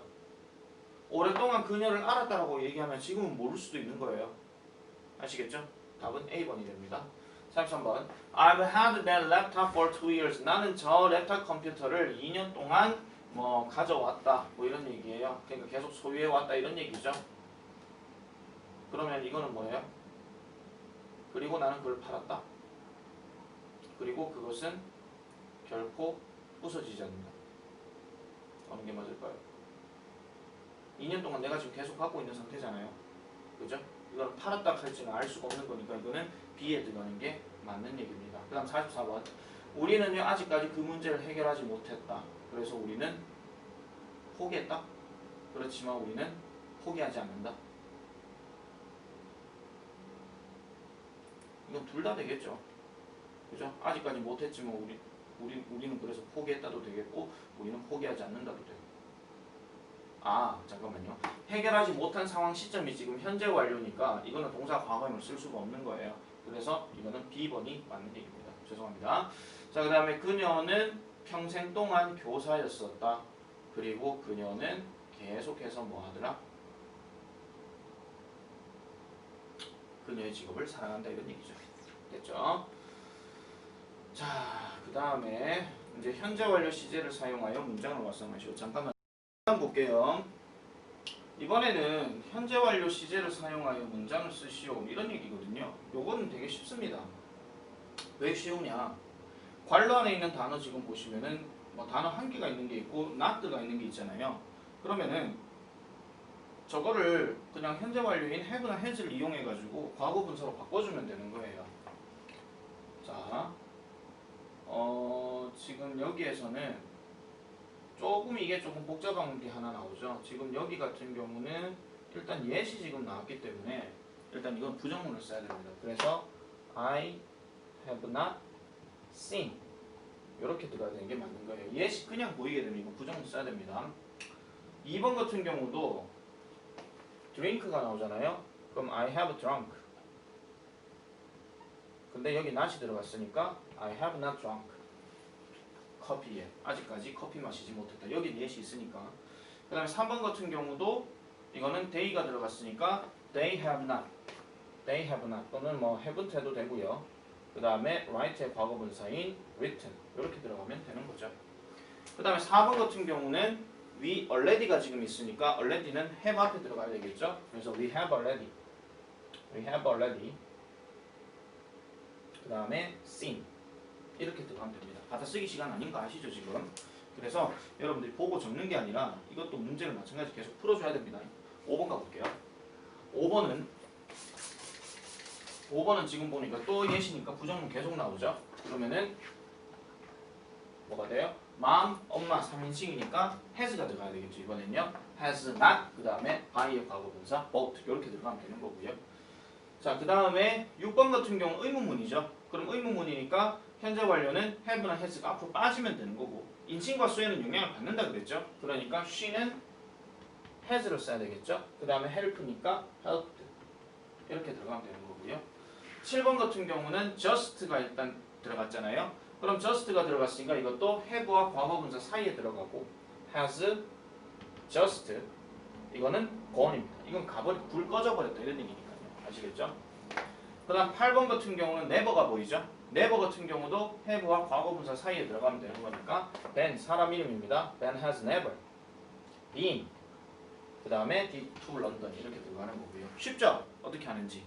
오랫동안 그녀를 알았다라고 얘기하면 지금은 모를 수도 있는 거예요. 아시겠죠? 답은 A번이 됩니다. 33번. I've had that laptop for 2 years. 나는 저 랩탑 컴퓨터를 2년 동안 뭐 가져왔다. 뭐 이런 얘기예요. 그러니까 계속 소유해왔다 이런 얘기죠. 그러면 이거는 뭐예요? 그리고 나는 그걸 팔았다. 그리고 그것은 결코 부서지지 않는다. 어느 게 맞을까요? 2년 동안 내가 지금 계속 갖고 있는 상태잖아요. 그죠? 이걸 팔았다 할지는 알 수가 없는 거니까 이거는 B에 들어가는 게 맞는 얘기입니다. 그 다음 44번. 우리는요 아직까지 그 문제를 해결하지 못했다. 그래서 우리는 포기했다. 그렇지만 우리는 포기하지 않는다. 이건 둘 다 되겠죠. 그죠? 아직까지 못했지만 우리는 그래서 포기했다도 되겠고 우리는 포기하지 않는다도 되고. 아, 잠깐만요. 해결하지 못한 상황 시점이 지금 현재 완료니까 이거는 동사 과거형을 쓸 수가 없는 거예요. 그래서 이거는 B번이 맞는 얘기입니다. 죄송합니다. 자, 그 다음에 그녀는 평생 동안 교사였었다. 그리고 그녀는 계속해서 뭐 하더라? 그녀의 직업을 사랑한다 이런 얘기죠. 됐죠? 자, 그 다음에 이제 현재 완료 시제를 사용하여 문장을 완성하시오. 잠깐만 볼게요. 이번에는 현재 완료 시제를 사용하여 문장을 쓰시오. 이런 얘기거든요. 요거는 되게 쉽습니다. 왜 쉬우냐? 관로 안에 있는 단어 지금 보시면은 뭐 단어 한 개가 있는 게 있고 not가 있는 게 있잖아요. 그러면은 저거를 그냥 현재 완료인 have나 has를 이용해 가지고 과거 분사로 바꿔주면 되는 거예요. 자, 지금 여기에서는 이게 조금 복잡한 게 하나 나오죠. 지금 여기 같은 경우는 일단 yes이 지금 나왔기 때문에 일단 이건 부정문을 써야 됩니다. 그래서 I have not seen 이렇게 들어야 되는 게 맞는 거예요. yes이 그냥 보이게 되면 이거 부정문 써야 됩니다. 2번 같은 경우도 drink가 나오잖아요. 그럼 I have drunk. 근데 여기 not이 들어갔으니까 I have not drunk. 커피에 아직까지 커피 마시지 못했다. 여기 yes이 있으니까. 그 다음에 3번 같은 경우도 이거는 they가 들어갔으니까 they have not. they have not 또는 뭐 haven't 해도 되고요. 그 다음에 write의 과거분사인 written 이렇게 들어가면 되는 거죠. 그 다음에 4번 같은 경우는 we already가 지금 있으니까 already는 have 앞에 들어가야 되겠죠. 그래서 we have already. we have already. 그 다음에 seen 이렇게 들어가면 됩니다. 받아쓰기 시간 아닌 거 아시죠 지금? 그래서 여러분들이 보고 적는 게 아니라 이것도 문제를 마찬가지 계속 풀어줘야 됩니다. 5번 가볼게요. 5번은 5번은 지금 보니까 또 예시니까 부정문 계속 나오죠. 그러면은 뭐가 돼요? mom, 엄마 3인칭이니까 has가 들어가야 되겠죠. 이번엔요. has not 그 다음에 by의 과거분사 both 이렇게 들어가면 되는 거고요. 자, 그 다음에 6번 같은 경우 의문문이죠. 그럼 의문문이니까 현재 완료는 have나 has가 앞으로 빠지면 되는 거고 인칭과 수에는 영향을 받는다 그랬죠. 그러니까 she는 has를 써야 되겠죠. 그 다음에 help니까 helped 이렇게 들어가면 되는 거고요. 7번 같은 경우는 just가 일단 들어갔잖아요. 그럼 just가 들어갔으니까 이것도 have와 과거분사 사이에 들어가고 has just 이거는 gone입니다. 이건 불 꺼져버렸다 이런 얘기니까요. 아시겠죠? 그 다음 8번 같은 경우는 never가 보이죠? never 같은 경우도 have와 과거분사 사이에 들어가면 되는 거니까 Ben 사람 이름입니다. Ben has never been 그 다음에 to London 이렇게 들어가는 거고요. 쉽죠? 어떻게 하는지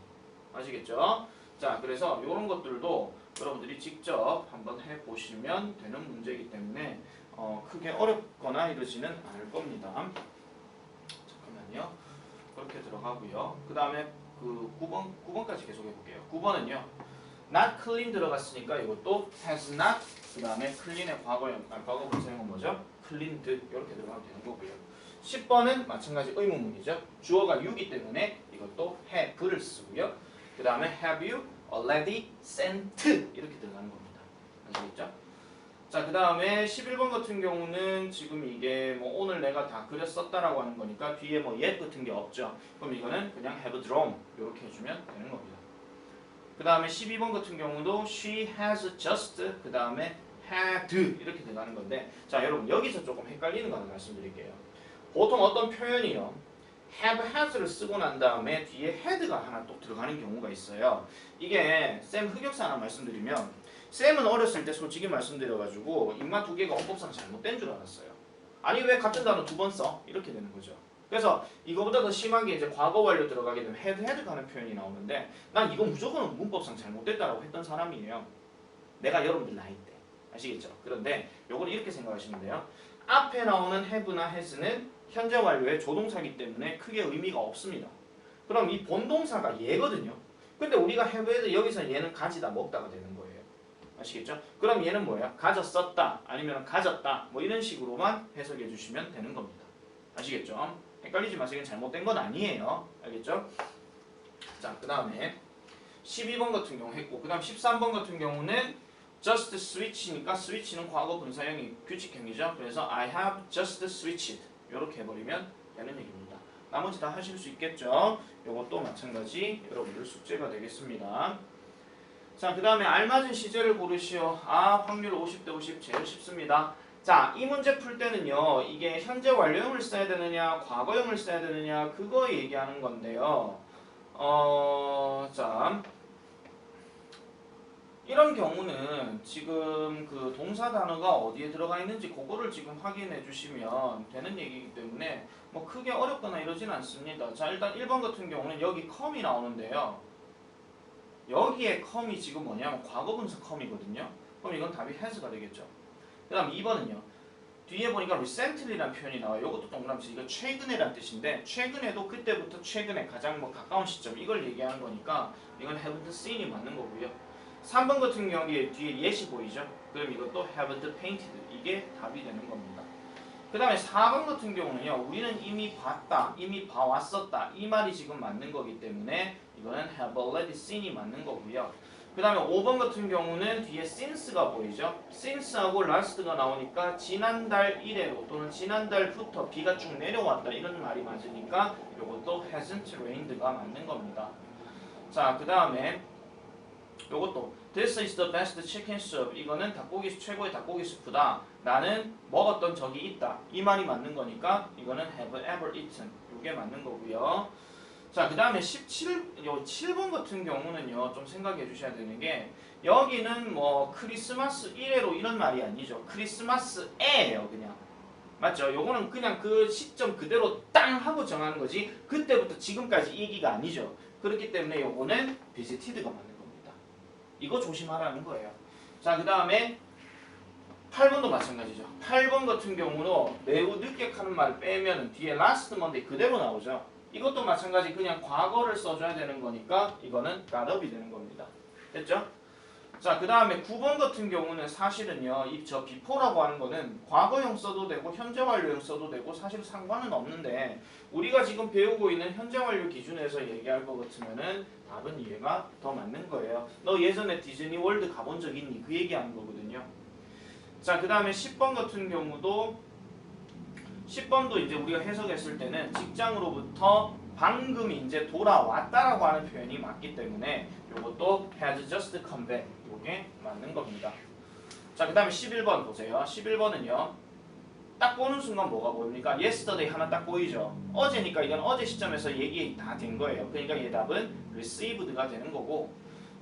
아시겠죠? 자, 그래서 이런 것들도 여러분들이 직접 한번 해보시면 되는 문제이기 때문에 크게 어렵거나 이러지는 않을 겁니다. 잠깐만요. 그렇게 들어가고요. 그 다음에 그 9번까지 계속 해볼게요. 9번은요. not clean 들어갔으니까 이것도 has not 그 다음에 clean의 과거분사형은 뭐죠? cleaned 이렇게 들어가면 되는 거고요. 10번은 마찬가지 의문문이죠. 주어가 you이기 때문에 이것도 have를 쓰고요. 그 다음에 have you already sent 이렇게 들어가는 겁니다. 아시겠죠? 자, 그 다음에 11번 같은 경우는 지금 이게 뭐 오늘 내가 다 그렸었다라고 하는 거니까 뒤에 뭐 yet 같은 게 없죠. 그럼 이거는 그냥 have drawn 이렇게 해주면 되는 겁니다. 그 다음에 12번 같은 경우도 she has just 그 다음에 had 이렇게 들어가는 건데 자, 여러분 여기서 조금 헷갈리는 거 하나 말씀드릴게요. 보통 어떤 표현이요. have, has를 쓰고 난 다음에 뒤에 had가 하나 또 들어가는 경우가 있어요. 이게 쌤 흑역사 하나 말씀드리면 쌤은 어렸을 때 솔직히 말씀드려가지고 인마 두 개가 어법상 잘못된 줄 알았어요. 아니 왜 같은 단어 두 번 써? 이렇게 되는 거죠. 그래서 이거보다 더 심하게 이제 과거 완료 들어가게 되면 had 가는 표현이 나오는데 난 이거 무조건 문법상 잘못됐다라고 했던 사람이에요. 내가 여러분들 나이 때. 아시겠죠? 그런데 요거는 이렇게 생각하시면 돼요. 앞에 나오는 have나 has는 현재 완료의 조동사이기 때문에 크게 의미가 없습니다. 그럼 이 본동사가 얘거든요. 근데 우리가 have에서 여기서 얘는 가지다 먹다가 되는 거예요. 아시겠죠? 그럼 얘는 뭐예요? 가졌었다 아니면 가졌다 뭐 이런 식으로만 해석해 주시면 되는 겁니다. 아시겠죠? 헷갈리지 마세요. 잘못된 건 아니에요. 알겠죠? 자, 그 다음에 12번 같은 경우 했고 그 다음 13번 같은 경우는 just switch니까 switch는 과거 분사형이 규칙형이죠. 그래서 I have just switched 이렇게 해버리면 되는 얘기입니다. 나머지 다 하실 수 있겠죠? 이것도 마찬가지 여러분들 숙제가 되겠습니다. 자, 그 다음에 알맞은 시제를 고르시오. 확률 50대 50 제일 쉽습니다. 자, 이 문제 풀 때는요. 이게 현재 완료형을 써야 되느냐 과거형을 써야 되느냐 그거 얘기하는 건데요. 자, 이런 경우는 지금 그 동사 단어가 어디에 들어가 있는지 그거를 지금 확인해 주시면 되는 얘기이기 때문에 뭐 크게 어렵거나 이러진 않습니다. 자, 일단 1번 같은 경우는 여기 come이 나오는데요. 여기에 come이 지금 뭐냐면 과거분사 come이거든요. 그럼 이건 답이 has가 되겠죠. 그 다음 2번은요. 뒤에 보니까 recently라는 표현이 나와요. 이것도 동그라미 이거 최근에란 뜻인데 최근에도 그때부터 최근에 가장 뭐 가까운 시점 이걸 얘기하는 거니까 이건 haven't seen이 맞는 거고요. 3번 같은 경우에 뒤에 yet이 보이죠? 그럼 이것도 haven't painted 이게 답이 되는 겁니다. 그 다음에 4번 같은 경우는요. 우리는 이미 봤다, 이미 봐왔었다 이 말이 지금 맞는 거기 때문에 이거는 have already seen이 맞는 거고요. 그 다음에 5번 같은 경우는 뒤에 since가 보이죠? since하고 last가 나오니까 지난달 이래로 또는 지난달부터 비가 쭉 내려왔다 이런 말이 맞으니까 이것도 hasn't rained가 맞는 겁니다. 자, 그 다음에 요것도 This is the best chicken soup. 이거는 닭고기 최고의 닭고기 수프다. 나는 먹었던 적이 있다. 이 말이 맞는 거니까 이거는 have ever eaten. 요게 맞는 거고요. 자, 그 다음에 7번 같은 경우는요. 좀 생각해 주셔야 되는 게 여기는 뭐 크리스마스 이래로 이런 말이 아니죠. 크리스마스에예요. 그냥. 맞죠? 요거는 그냥 그 시점 그대로 땅 하고 정하는 거지 그때부터 지금까지 얘기가 아니죠. 그렇기 때문에 요거는 visited가 맞는 겁니다. 이거 조심하라는 거예요. 자, 그 다음에 8번도 마찬가지죠. 8번 같은 경우는 매우 늦게 하는 말을 빼면 뒤에 last Monday 그대로 나오죠. 이것도 마찬가지 그냥 과거를 써줘야 되는 거니까 이거는 got up이 되는 겁니다. 됐죠? 자, 그 다음에 9번 같은 경우는 사실은요, 이 저 before라고 하는 거는 과거형 써도 되고 현재 완료형 써도 되고 사실 상관은 없는데 우리가 지금 배우고 있는 현재 완료 기준에서 얘기할 것 같으면은 답은 이해가 더 맞는 거예요. 너 예전에 디즈니 월드 가본 적 있니? 그 얘기하는 거거든요. 자, 그 다음에 10번 같은 경우도 10번도 이제 우리가 해석했을 때는 직장으로부터 방금 이제 돌아왔다라고 하는 표현이 맞기 때문에 이것도 has just come back 이게 맞는 겁니다. 자, 그 다음에 11번 보세요. 11번은요. 딱 보는 순간 뭐가 보입니까? yesterday 하나 딱 보이죠? 어제니까 이건 어제 시점에서 얘기 다 된 거예요. 그러니까 얘 답은 received가 되는 거고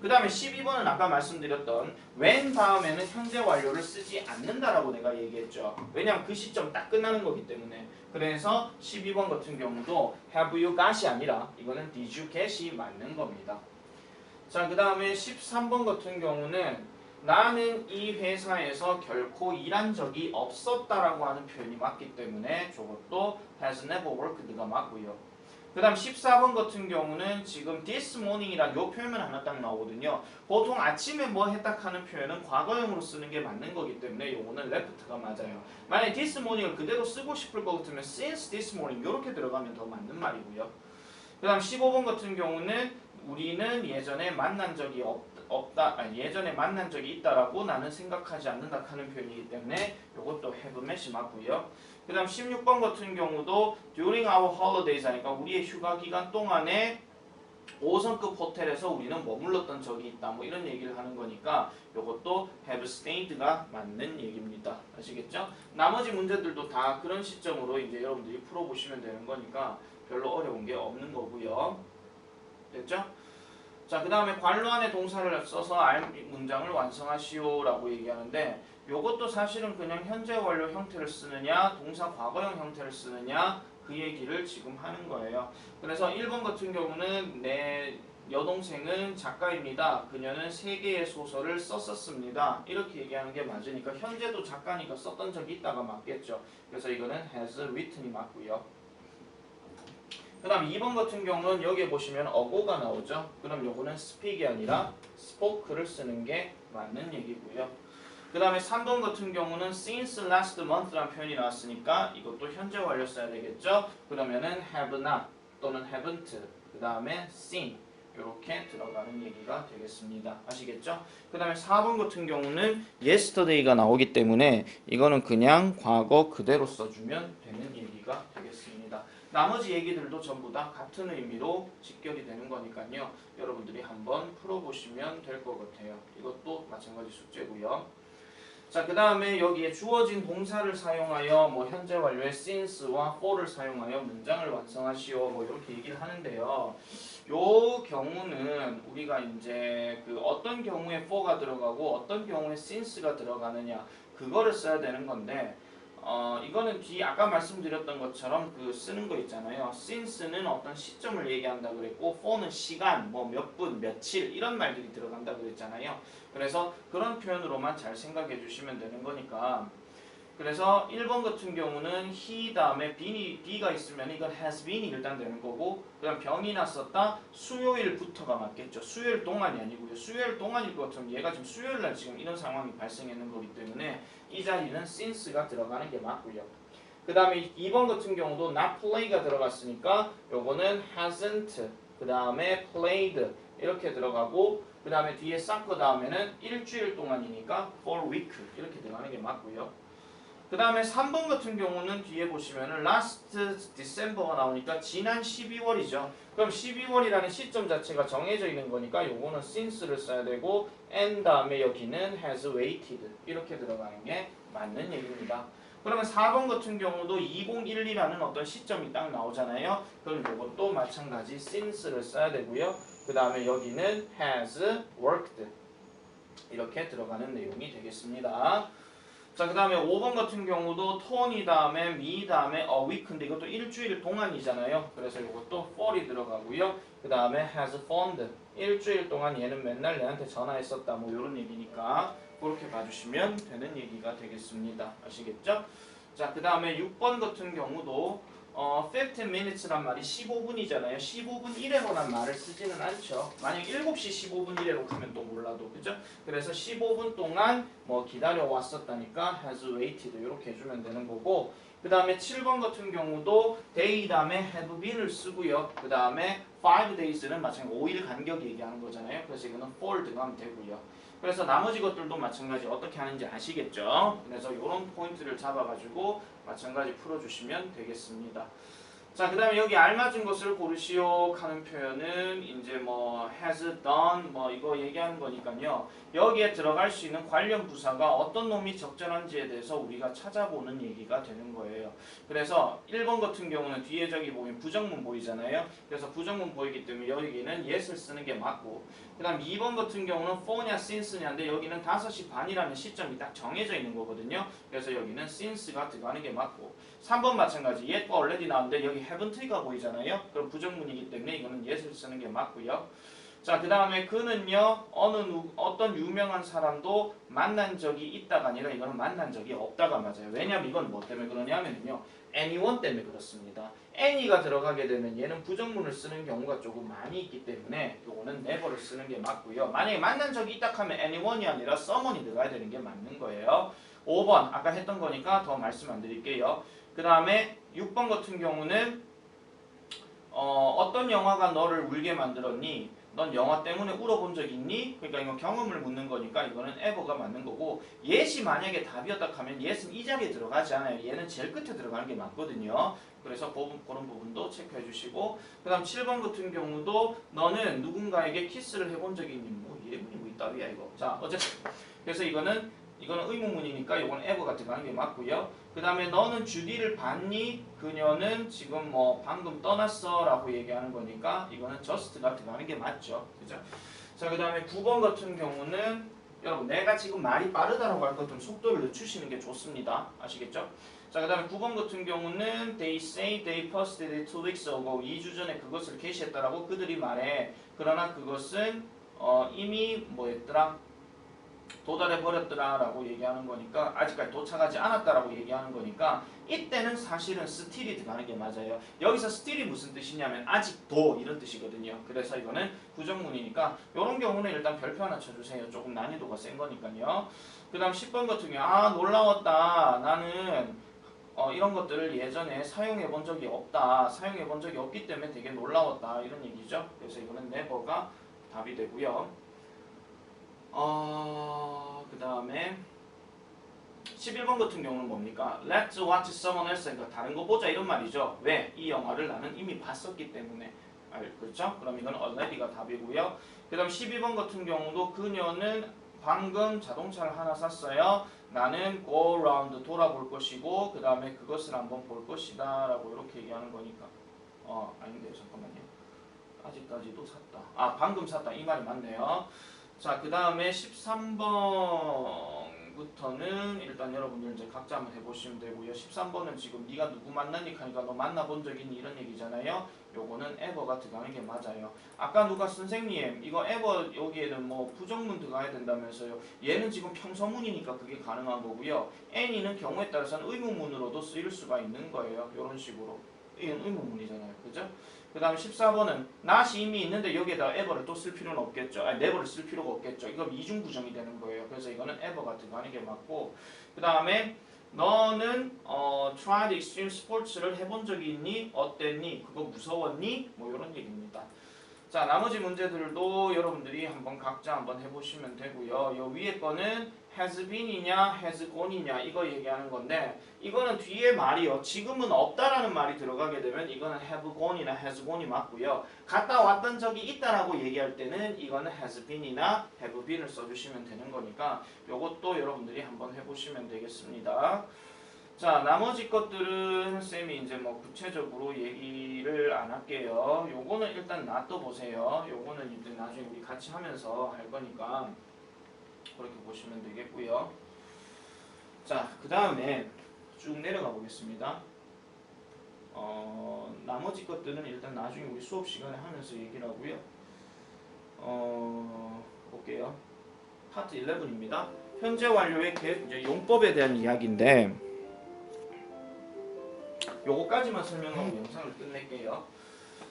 그 다음에 12번은 아까 말씀드렸던 when 다음에는 현재 완료를 쓰지 않는다라고 내가 얘기했죠. 왜냐하면 그 시점 딱 끝나는 거기 때문에. 그래서 12번 같은 경우도 have you got이 아니라 이거는 did you get이 맞는 겁니다. 자, 그 다음에 13번 같은 경우는 나는 이 회사에서 결코 일한 적이 없었다라고 하는 표현이 맞기 때문에 저것도 has never worked가 맞고요. 그 다음 14번 같은 경우는 지금 this morning이란 요 표현만 하나 딱 나오거든요. 보통 아침에 뭐 했다 하는 표현은 과거형으로 쓰는 게 맞는 거기 때문에 요거는 left가 맞아요. 만약에 this morning을 그대로 쓰고 싶을 것 같으면 since this morning 요렇게 들어가면 더 맞는 말이고요. 그 다음 15번 같은 경우는 우리는 예전에 만난 적이 예전에 만난 적이 있다라고 나는 생각하지 않는다 하는 표현이기 때문에 요것도 have met이 맞고요. 그 다음 16번 같은 경우도 during our holidays 하니까 우리의 휴가 기간 동안에 5성급 호텔에서 우리는 머물렀던 적이 있다 뭐 이런 얘기를 하는 거니까 요것도 have stayed가 맞는 얘기입니다. 아시겠죠? 나머지 문제들도 다 그런 시점으로 이제 여러분들이 풀어보시면 되는 거니까 별로 어려운 게 없는 거고요. 됐죠? 자, 그 다음에 관로 안에 동사를 써서 문장을 완성하시오 라고 얘기하는데 요것도 사실은 그냥 현재 완료 형태를 쓰느냐 동사 과거형 형태를 쓰느냐 그 얘기를 지금 하는 거예요. 그래서 1번 같은 경우는 내 여동생은 작가입니다. 그녀는 3개의 소설을 썼었습니다. 이렇게 얘기하는 게 맞으니까 현재도 작가니까 썼던 적이 있다가 맞겠죠. 그래서 이거는 has written이 맞고요. 그 다음 2번 같은 경우는 여기에 보시면 어고가 나오죠. 그럼 요거는 speak이 아니라 spoke를 쓰는 게 맞는 얘기고요. 그 다음에 3번 같은 경우는 since last month라는 표현이 나왔으니까 이것도 현재 완료 써야 되겠죠. 그러면은 have not 또는 haven't 그 다음에 seen 이렇게 들어가는 얘기가 되겠습니다. 아시겠죠? 그 다음에 4번 같은 경우는 yesterday가 나오기 때문에 이거는 그냥 과거 그대로 써주면 되는 얘기가 되겠습니다. 나머지 얘기들도 전부 다 같은 의미로 직결이 되는 거니까요. 여러분들이 한번 풀어보시면 될 것 같아요. 이것도 마찬가지 숙제고요. 자, 그 다음에 여기에 주어진 동사를 사용하여 뭐 현재 완료의 since와 for를 사용하여 문장을 완성하시오 뭐 이렇게 얘기를 하는데요. 요 경우는 우리가 이제 그 어떤 경우에 for가 들어가고 어떤 경우에 since가 들어가느냐 그거를 써야 되는 건데 이거는 뒤 아까 말씀드렸던 것처럼 그 쓰는 거 있잖아요. since는 어떤 시점을 얘기한다 그랬고 for는 시간, 뭐 몇 분, 며칠 이런 말들이 들어간다 그랬잖아요. 그래서 그런 표현으로만 잘 생각해 주시면 되는 거니까. 그래서 1번 같은 경우는 he 다음에 be가 있으면 이건 has been이 일단 되는 거고 그다음 병이 났었다 수요일부터가 맞겠죠. 수요일 동안이 아니고요. 수요일 동안일 것 같으면 얘가 지금 수요일 날 지금 이런 상황이 발생했는 거기 때문에 이 자리는 since가 들어가는 게 맞고요. 그 다음에 2번 같은 경우도 not play가 들어갔으니까 요거는 hasn't 그 다음에 played 이렇게 들어가고 그 다음에 뒤에 soccer 다음에는 일주일 동안이니까 for week 이렇게 들어가는 게 맞고요. 그 다음에 3번 같은 경우는 뒤에 보시면은 last December가 나오니까 지난 12월이죠. 그럼 12월이라는 시점 자체가 정해져 있는 거니까 요거는 since를 써야 되고 and 다음에 여기는 has waited 이렇게 들어가는 게 맞는 얘기입니다. 그러면 4번 같은 경우도 2012라는 어떤 시점이 딱 나오잖아요. 그럼 이것도 마찬가지 since를 써야 되고요. 그 다음에 여기는 has worked 이렇게 들어가는 내용이 되겠습니다. 자, 그 다음에 5번 같은 경우도 톤이 다음에 미 다음에 a week인데 이것도 일주일 동안이잖아요. 그래서 이것도 for이 들어가고요. 그 다음에 has phoned 일주일 동안 얘는 맨날 얘한테 전화했었다 뭐 이런 얘기니까 그렇게 봐주시면 되는 얘기가 되겠습니다. 아시겠죠? 자, 그 다음에 6번 같은 경우도 15 minutes란 말이 15분이잖아요. 15분 이래로란 말을 쓰지는 않죠. 만약 7시 15분 이래로 가면 또 몰라도 그죠? 그래서 15분 동안 뭐 기다려 왔었다니까 has waited 이렇게 해주면 되는 거고 그 다음에 7번 같은 경우도 day 다음에 have been을 쓰고요. 그 다음에 5 days는 마찬가지로 5일 간격 얘기하는 거잖아요. 그래서 이거는 for 들어가면 되고요. 그래서 나머지 것들도 마찬가지 어떻게 하는지 아시겠죠? 그래서 이런 포인트를 잡아가지고 마찬가지 풀어주시면 되겠습니다. 자, 그 다음에 여기 알맞은 것을 고르시오 하는 표현은 이제 뭐 has done 뭐 이거 얘기하는 거니까요. 여기에 들어갈 수 있는 관련 부사가 어떤 놈이 적절한지에 대해서 우리가 찾아보는 얘기가 되는 거예요. 그래서 1번 같은 경우는 뒤에 저기 보면 부정문 보이잖아요. 그래서 부정문 보이기 때문에 여기는 yes를 쓰는 게 맞고 그 다음 2번 같은 경우는 for냐 since냐인데 여기는 5시 반이라는 시점이 딱 정해져 있는 거거든요. 그래서 여기는 since가 들어가는 게 맞고 3번 마찬가지 yet과 already 나오는데 여기 haven't가 보이잖아요. 그럼 부정문이기 때문에 이거는 yes를 쓰는 게 맞고요. 자, 그 다음에 그는요 어떤 유명한 사람도 만난 적이 있다가 아니라 이거는 만난 적이 없다가 맞아요. 왜냐면 이건 뭐 때문에 그러냐면요 anyone 때문에 그렇습니다. any가 들어가게 되면 얘는 부정문을 쓰는 경우가 조금 많이 있기 때문에 요거는 never를 쓰는 게 맞고요. 만약에 만난 적이 있다 하면 anyone이 아니라 someone이 들어가야 되는 게 맞는 거예요. 5번 아까 했던 거니까 더 말씀 안 드릴게요. 그 다음에 6번 같은 경우는 어떤 영화가 너를 울게 만들었니? 넌 영화 때문에 울어본 적 있니? 그러니까 이거 경험을 묻는 거니까 이거는 ever가 맞는 거고 yes이 만약에 답이었다 하면 yes은 이 자리에 들어가지 않아요. 얘는 제일 끝에 들어가는 게 맞거든요. 그래서 그런 부분도 체크해 주시고 그 다음 7번 같은 경우도 너는 누군가에게 키스를 해본 적이 있니? 뭐 예문이 뭐 있다위야 이거. 자 어쨌든 그래서 이거는 의문문이니까 이건 ever가 들어가는 게 맞고요. 그 다음에 너는 주디를 봤니? 그녀는 지금 뭐 방금 떠났어 라고 얘기하는 거니까 이거는 just가 들어가는 게 맞죠. 그죠? 자, 그 다음에 9번 같은 경우는 여러분 내가 지금 말이 빠르다라고 할 것 좀 속도를 늦추시는 게 좋습니다. 아시겠죠? 자, 그 다음에 9번 같은 경우는 they say they posted it 2 weeks ago 2주 전에 그것을 게시했다라고 그들이 말해. 그러나 그것은 이미 뭐였더라? 도달해 버렸더라 라고 얘기하는 거니까 아직까지 도착하지 않았다라고 얘기하는 거니까 이때는 사실은 still이 들어가는 게 맞아요. 여기서 still이 무슨 뜻이냐면 아직도 이런 뜻이거든요. 그래서 이거는 부정문이니까 이런 경우는 일단 별표 하나 쳐주세요. 조금 난이도가 센 거니까요. 그 다음 10번 같은 경우 놀라웠다. 나는 이런 것들을 예전에 사용해 본 적이 없다. 사용해 본 적이 없기 때문에 되게 놀라웠다. 이런 얘기죠. 그래서 이거는 never가 답이 되고요. 그 다음에 11번 같은 경우는 뭡니까? Let's watch someone else. 그러니까 다른 거 보자 이런 말이죠. 왜? 이 영화를 나는 이미 봤었기 때문에. 그렇죠? 그럼 이건 already가 답이고요. 그 다음 12번 같은 경우도 그녀는 방금 자동차를 하나 샀어요. 나는 go around 돌아볼 것이고 그 다음에 그것을 한번 볼 것이다 라고 이렇게 얘기하는 거니까 아닌데요. 잠깐만요. 아직까지도 샀다. 방금 샀다. 이 말이 맞네요. 자, 그 다음에 13번부터는 일단 여러분들 이제 각자 한번 해보시면 되고요. 13번은 지금 네가 누구 만나니 하니까 너 만나본 적 있니 이런 얘기잖아요. 요거는 ever가 들어가는 게 맞아요. 아까 누가 선생님 이거 ever 여기에는 뭐 부정문 들어가야 된다면서요. 얘는 지금 평서문이니까 그게 가능한 거고요. any는 경우에 따라서는 의문문으로도 쓰일 수가 있는 거예요. 이런 식으로. 이건 의문문이잖아요. 그죠? 그 다음에 14번은 not이 이미 있는데 여기에다 ever를 또 쓸 필요는 없겠죠. never를 쓸 필요가 없겠죠. 이건 이중부정이 되는 거예요. 그래서 이거는 ever가 들어가는 게 맞고 그 다음에 너는 tried extreme sports를 해본 적이 있니? 어땠니? 그거 무서웠니? 뭐 이런 얘기입니다. 자, 나머지 문제들도 여러분들이 한번 각자 한번 해보시면 되고요. 요 위에 거는 has been이냐 has gone이냐 이거 얘기하는 건데 이거는 뒤에 말이요. 지금은 없다라는 말이 들어가게 되면 이거는 have gone이나 has gone이 맞고요. 갔다 왔던 적이 있다라고 얘기할 때는 이거는 has been이나 have been을 써주시면 되는 거니까 요것도 여러분들이 한번 해보시면 되겠습니다. 자, 나머지 것들은 쌤이 이제 뭐 구체적으로 얘기를 안 할게요. 요거는 일단 놔둬보세요. 요거는 이제 나중에 우리 같이 하면서 할 거니까 그렇게 보시면 되겠고요. 자, 그 다음에 쭉 내려가 보겠습니다. 나머지 것들은 일단 나중에 우리 수업 시간에 하면서 얘기를 하고요. 볼게요. 파트 11입니다. 현재 완료의 이제 용법에 대한 이야기인데 요거까지만 설명하고 영상을 끝낼게요.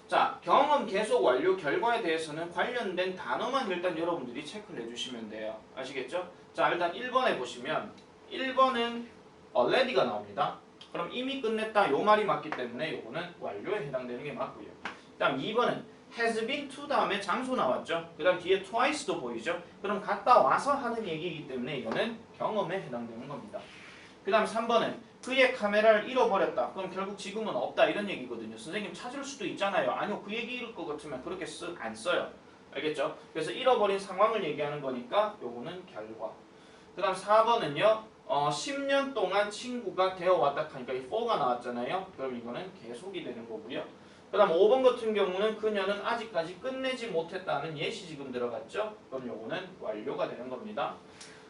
자, 경험 계속 완료 결과에 대해서는 관련된 단어만 일단 여러분들이 체크를 해주시면 돼요. 아시겠죠? 자, 일단 1번에 보시면 1번은 already가 나옵니다. 그럼 이미 끝냈다 요 말이 맞기 때문에 요거는 완료에 해당되는 게 맞고요. 그 다음 2번은 has been to 다음에 장소 나왔죠. 그 다음 뒤에 twice도 보이죠. 그럼 갔다 와서 하는 얘기이기 때문에 이거는 경험에 해당되는 겁니다. 그 다음 3번은 그의 카메라를 잃어버렸다. 그럼 결국 지금은 없다 이런 얘기거든요. 선생님 찾을 수도 있잖아요. 아니요, 그 얘기일 것 같으면 그렇게 안 써요. 알겠죠? 그래서 잃어버린 상황을 얘기하는 거니까 요거는 결과. 그 다음 4번은요 10년 동안 친구가 되어왔다 하니까 이 for가 나왔잖아요. 그럼 이거는 계속이 되는 거고요. 그 다음 5번 같은 경우는 그녀는 아직까지 끝내지 못했다는 예시 지금 들어갔죠. 그럼 요거는 완료가 되는 겁니다.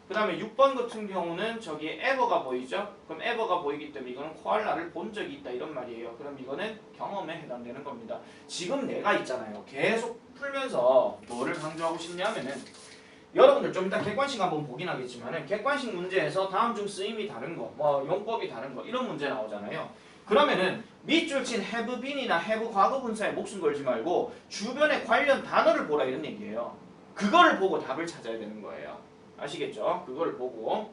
그 다음에 6번 같은 경우는 저기에 ever가 보이죠? 그럼 ever가 보이기 때문에 이거는 코알라를 본 적이 있다 이런 말이에요. 그럼 이거는 경험에 해당되는 겁니다. 지금 내가 있잖아요. 계속 풀면서 뭐를 강조하고 싶냐면은 여러분들 좀 이따 객관식 한번 보긴 하겠지만은 객관식 문제에서 다음 중 쓰임이 다른 거, 뭐 용법이 다른 거 이런 문제 나오잖아요. 그러면은 밑줄 친 have been이나 have 과거 분사에 목숨 걸지 말고 주변에 관련 단어를 보라 이런 얘기예요. 그거를 보고 답을 찾아야 되는 거예요. 아시겠죠? 그거를 보고.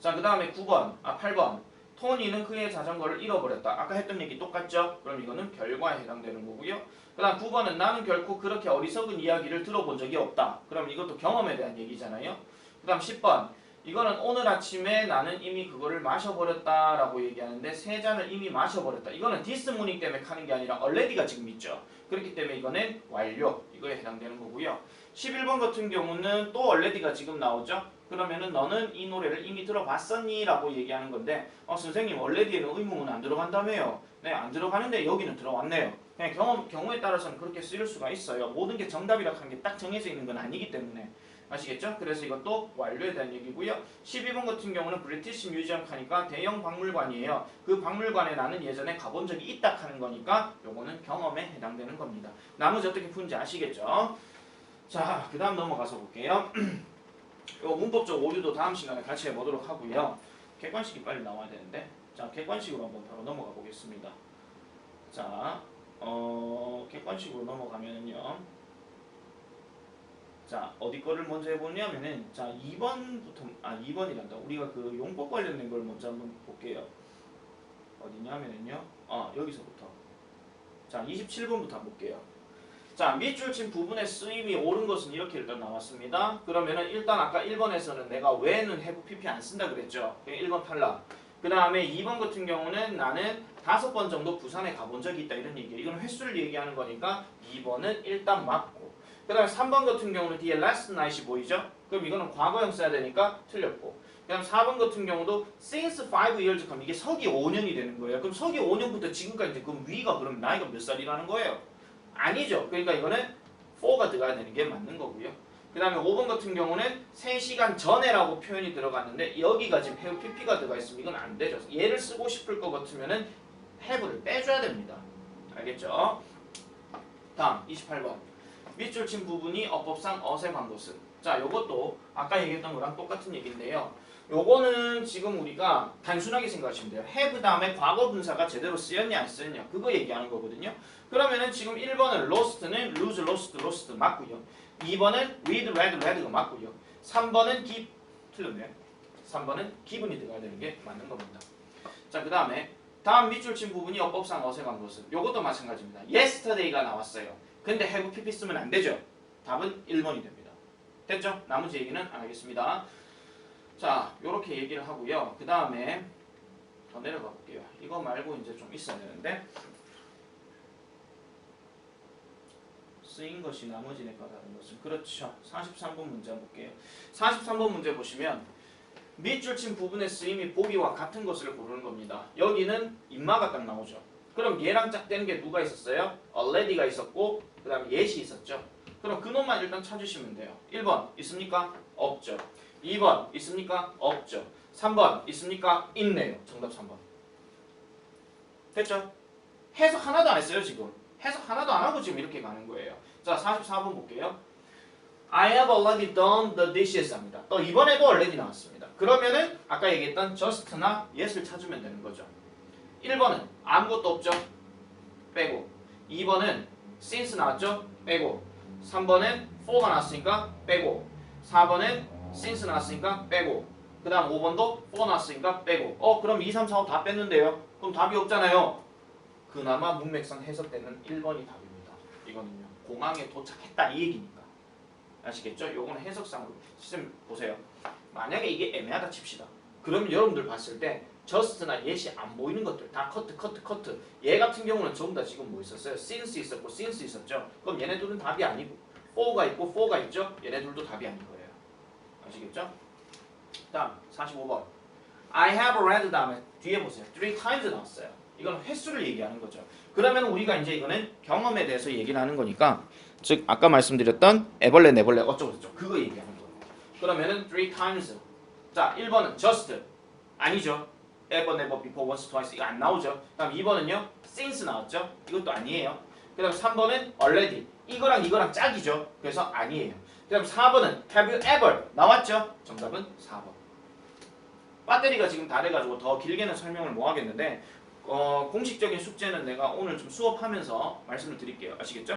자, 그 다음에 8번. 토니는 그의 자전거를 잃어버렸다. 아까 했던 얘기 똑같죠? 그럼 이거는 결과에 해당되는 거고요. 그 다음 9번은 나는 결코 그렇게 어리석은 이야기를 들어본 적이 없다. 그럼 이것도 경험에 대한 얘기잖아요. 그 다음 10번. 이거는 오늘 아침에 나는 이미 그거를 마셔버렸다 라고 얘기하는데 세 잔을 이미 마셔버렸다. 이거는 this morning 때문에 하는 게 아니라 already가 지금 있죠. 그렇기 때문에 이거는 완료. 이거에 해당되는 거고요. 11번 같은 경우는 또 already가 지금 나오죠. 그러면은 너는 이 노래를 이미 들어봤었니? 라고 얘기하는 건데 선생님 already에는 의문은 안 들어간다며요. 네, 안 들어가는데 여기는 들어왔네요. 그냥 경우에 따라서는 그렇게 쓰일 수가 있어요. 모든 게 정답이라고 하는 게 딱 정해져 있는 건 아니기 때문에. 아시겠죠? 그래서 이것도 완료에 대한 얘기고요. 12번 같은 경우는 브리티시 뮤지엄 하니까 대형 박물관이에요. 그 박물관에 나는 예전에 가본 적이 있다 하는 거니까 요거는 경험에 해당되는 겁니다. 나머지 어떻게 푸는지 아시겠죠? 자, 그 다음 넘어가서 볼게요. 요 문법적 오류도 다음 시간에 같이 해보도록 하고요. 객관식이 빨리 나와야 되는데 자, 객관식으로 한번 바로 넘어가 보겠습니다. 자, 객관식으로 넘어가면요. 자, 어디 거를 먼저 해보냐면은 자, 2번이란다. 우리가 그 용법 관련된 걸 먼저 한번 볼게요. 어디냐면은요. 여기서부터. 자, 27번부터 한번 볼게요. 자, 밑줄 친 부분의 쓰임이 옳은 것은 이렇게 일단 나왔습니다. 그러면은 일단 아까 1번에서는 내가 왜는 have pp 안 쓴다 그랬죠. 1번 탈락. 그 다음에 2번 같은 경우는 나는 5번 정도 부산에 가본 적이 있다 이런 얘기예요. 이건 횟수를 얘기하는 거니까 2번은 일단 맞고. 그 다음에 3번 같은 경우는 뒤에 last night이 보이죠? 그럼 이거는 과거형 써야 되니까 틀렸고. 그 다음 4번 같은 경우도 since 5 years 하면 이게 서기 5년이 되는 거예요. 그럼 서기 5년부터 지금까지 그럼 위가 그럼 나이가 몇 살이라는 거예요? 아니죠. 그러니까 이거는 4가 들어가야 되는 게 맞는 거고요. 그 다음에 5번 같은 경우는 3시간 전에라고 표현이 들어갔는데 여기가 지금 have pp가 들어가 있으면 이건 안 되죠. 얘를 쓰고 싶을 것 같으면은 have를 빼줘야 됩니다. 알겠죠? 다음 28번. 밑줄 친 부분이 어법상 어색한 것은 자, 요것도 아까 얘기했던 거랑 똑같은 얘기인데요. 요거는 지금 우리가 단순하게 생각하시면 돼요. have 다음에 과거 분사가 제대로 쓰였냐 안 쓰였냐 그거 얘기하는 거거든요. 그러면은 지금 1번은 lost는 lose, lost 맞고요. 2번은 read, read가 맞고요. 3번은 give 틀렸네요. 3번은 given이 들어가야 되는 게 맞는 겁니다. 자, 그 다음에 다음 밑줄 친 부분이 어법상 어색한 것은 요것도 마찬가지입니다. yesterday가 나왔어요. 근데 have pp 쓰면 안 되죠. 답은 1번이 됩니다. 됐죠? 나머지 얘기는 안 하겠습니다. 자, 요렇게 얘기를 하고요. 그 다음에 더 내려가 볼게요. 이거 말고 이제 좀 있어야 되는데 쓰인 것이 나머지 내과 다른 것은 그렇죠. 43번 문제 한번 볼게요. 43번 문제 보시면 밑줄 친 부분의 쓰임이 보기와 같은 것을 고르는 겁니다. 여기는 인마가 딱 나오죠. 그럼 얘랑 짝대는 게 누가 있었어요? already가 있었고 그 다음에 yes이 있었죠. 그럼 그 놈만 일단 찾으시면 돼요. 1번 있습니까? 없죠. 2번 있습니까? 없죠. 3번 있습니까? 있네요. 정답 3번. 됐죠? 해석 하나도 안 했어요 지금. 해석 하나도 안 하고 지금 이렇게 가는 거예요. 자, 44번 볼게요. I have already done the dishes 합니다. 또 이번에도 already 나왔습니다. 그러면은 아까 얘기했던 just나 yes를 찾으면 되는 거죠. 1번은 아무것도 없죠? 빼고 2번은 since 나왔죠? 빼고 3번은 for가 나왔으니까 빼고 4번은 since 나왔으니까 빼고 그 다음 5번도 for 나왔으니까 빼고 그럼 2, 3, 4, 5 다 뺐는데요? 그럼 답이 없잖아요. 그나마 문맥상 해석되는 1번이 답입니다. 이거는요. 공항에 도착했다 이 얘기니까. 아시겠죠? 요거는 해석상으로 시스템 보세요. 만약에 이게 애매하다 칩시다. 그러면 여러분들 봤을 때 just나 yes이 안 보이는 것들 다 커트 얘 같은 경우는 전부 다 지금 뭐 있었어요? since 있었고 since 있었죠? 그럼 얘네 둘은 답이 아니고 for가 있고 for가 있죠? 얘네 둘도 답이 아닌 거예요. 아시겠죠? 다음 45번 I have read 다음에 뒤에 보세요. 3 times 나왔어요. 이건 횟수를 얘기하는 거죠. 그러면 우리가 이제 이거는 경험에 대해서 얘기를 하는 거니까 즉 아까 말씀드렸던 애벌레 내벌레 어쩌고저쩌고 그거 얘기하는 거예요. 그러면은 3 times 자 1번은 just 아니죠. ever, never, before, once, twice 이거 안 나오죠. 다음 2번은요 since 나왔죠. 이것도 아니에요. 그 다음 3번은 already 이거랑 이거랑 짝이죠. 그래서 아니에요. 그 다음 4번은 have you ever 나왔죠. 정답은 4번. 배터리가 지금 다 돼가지고 더 길게는 설명을 못 하겠는데 공식적인 숙제는 내가 오늘 좀 수업하면서 말씀을 드릴게요. 아시겠죠?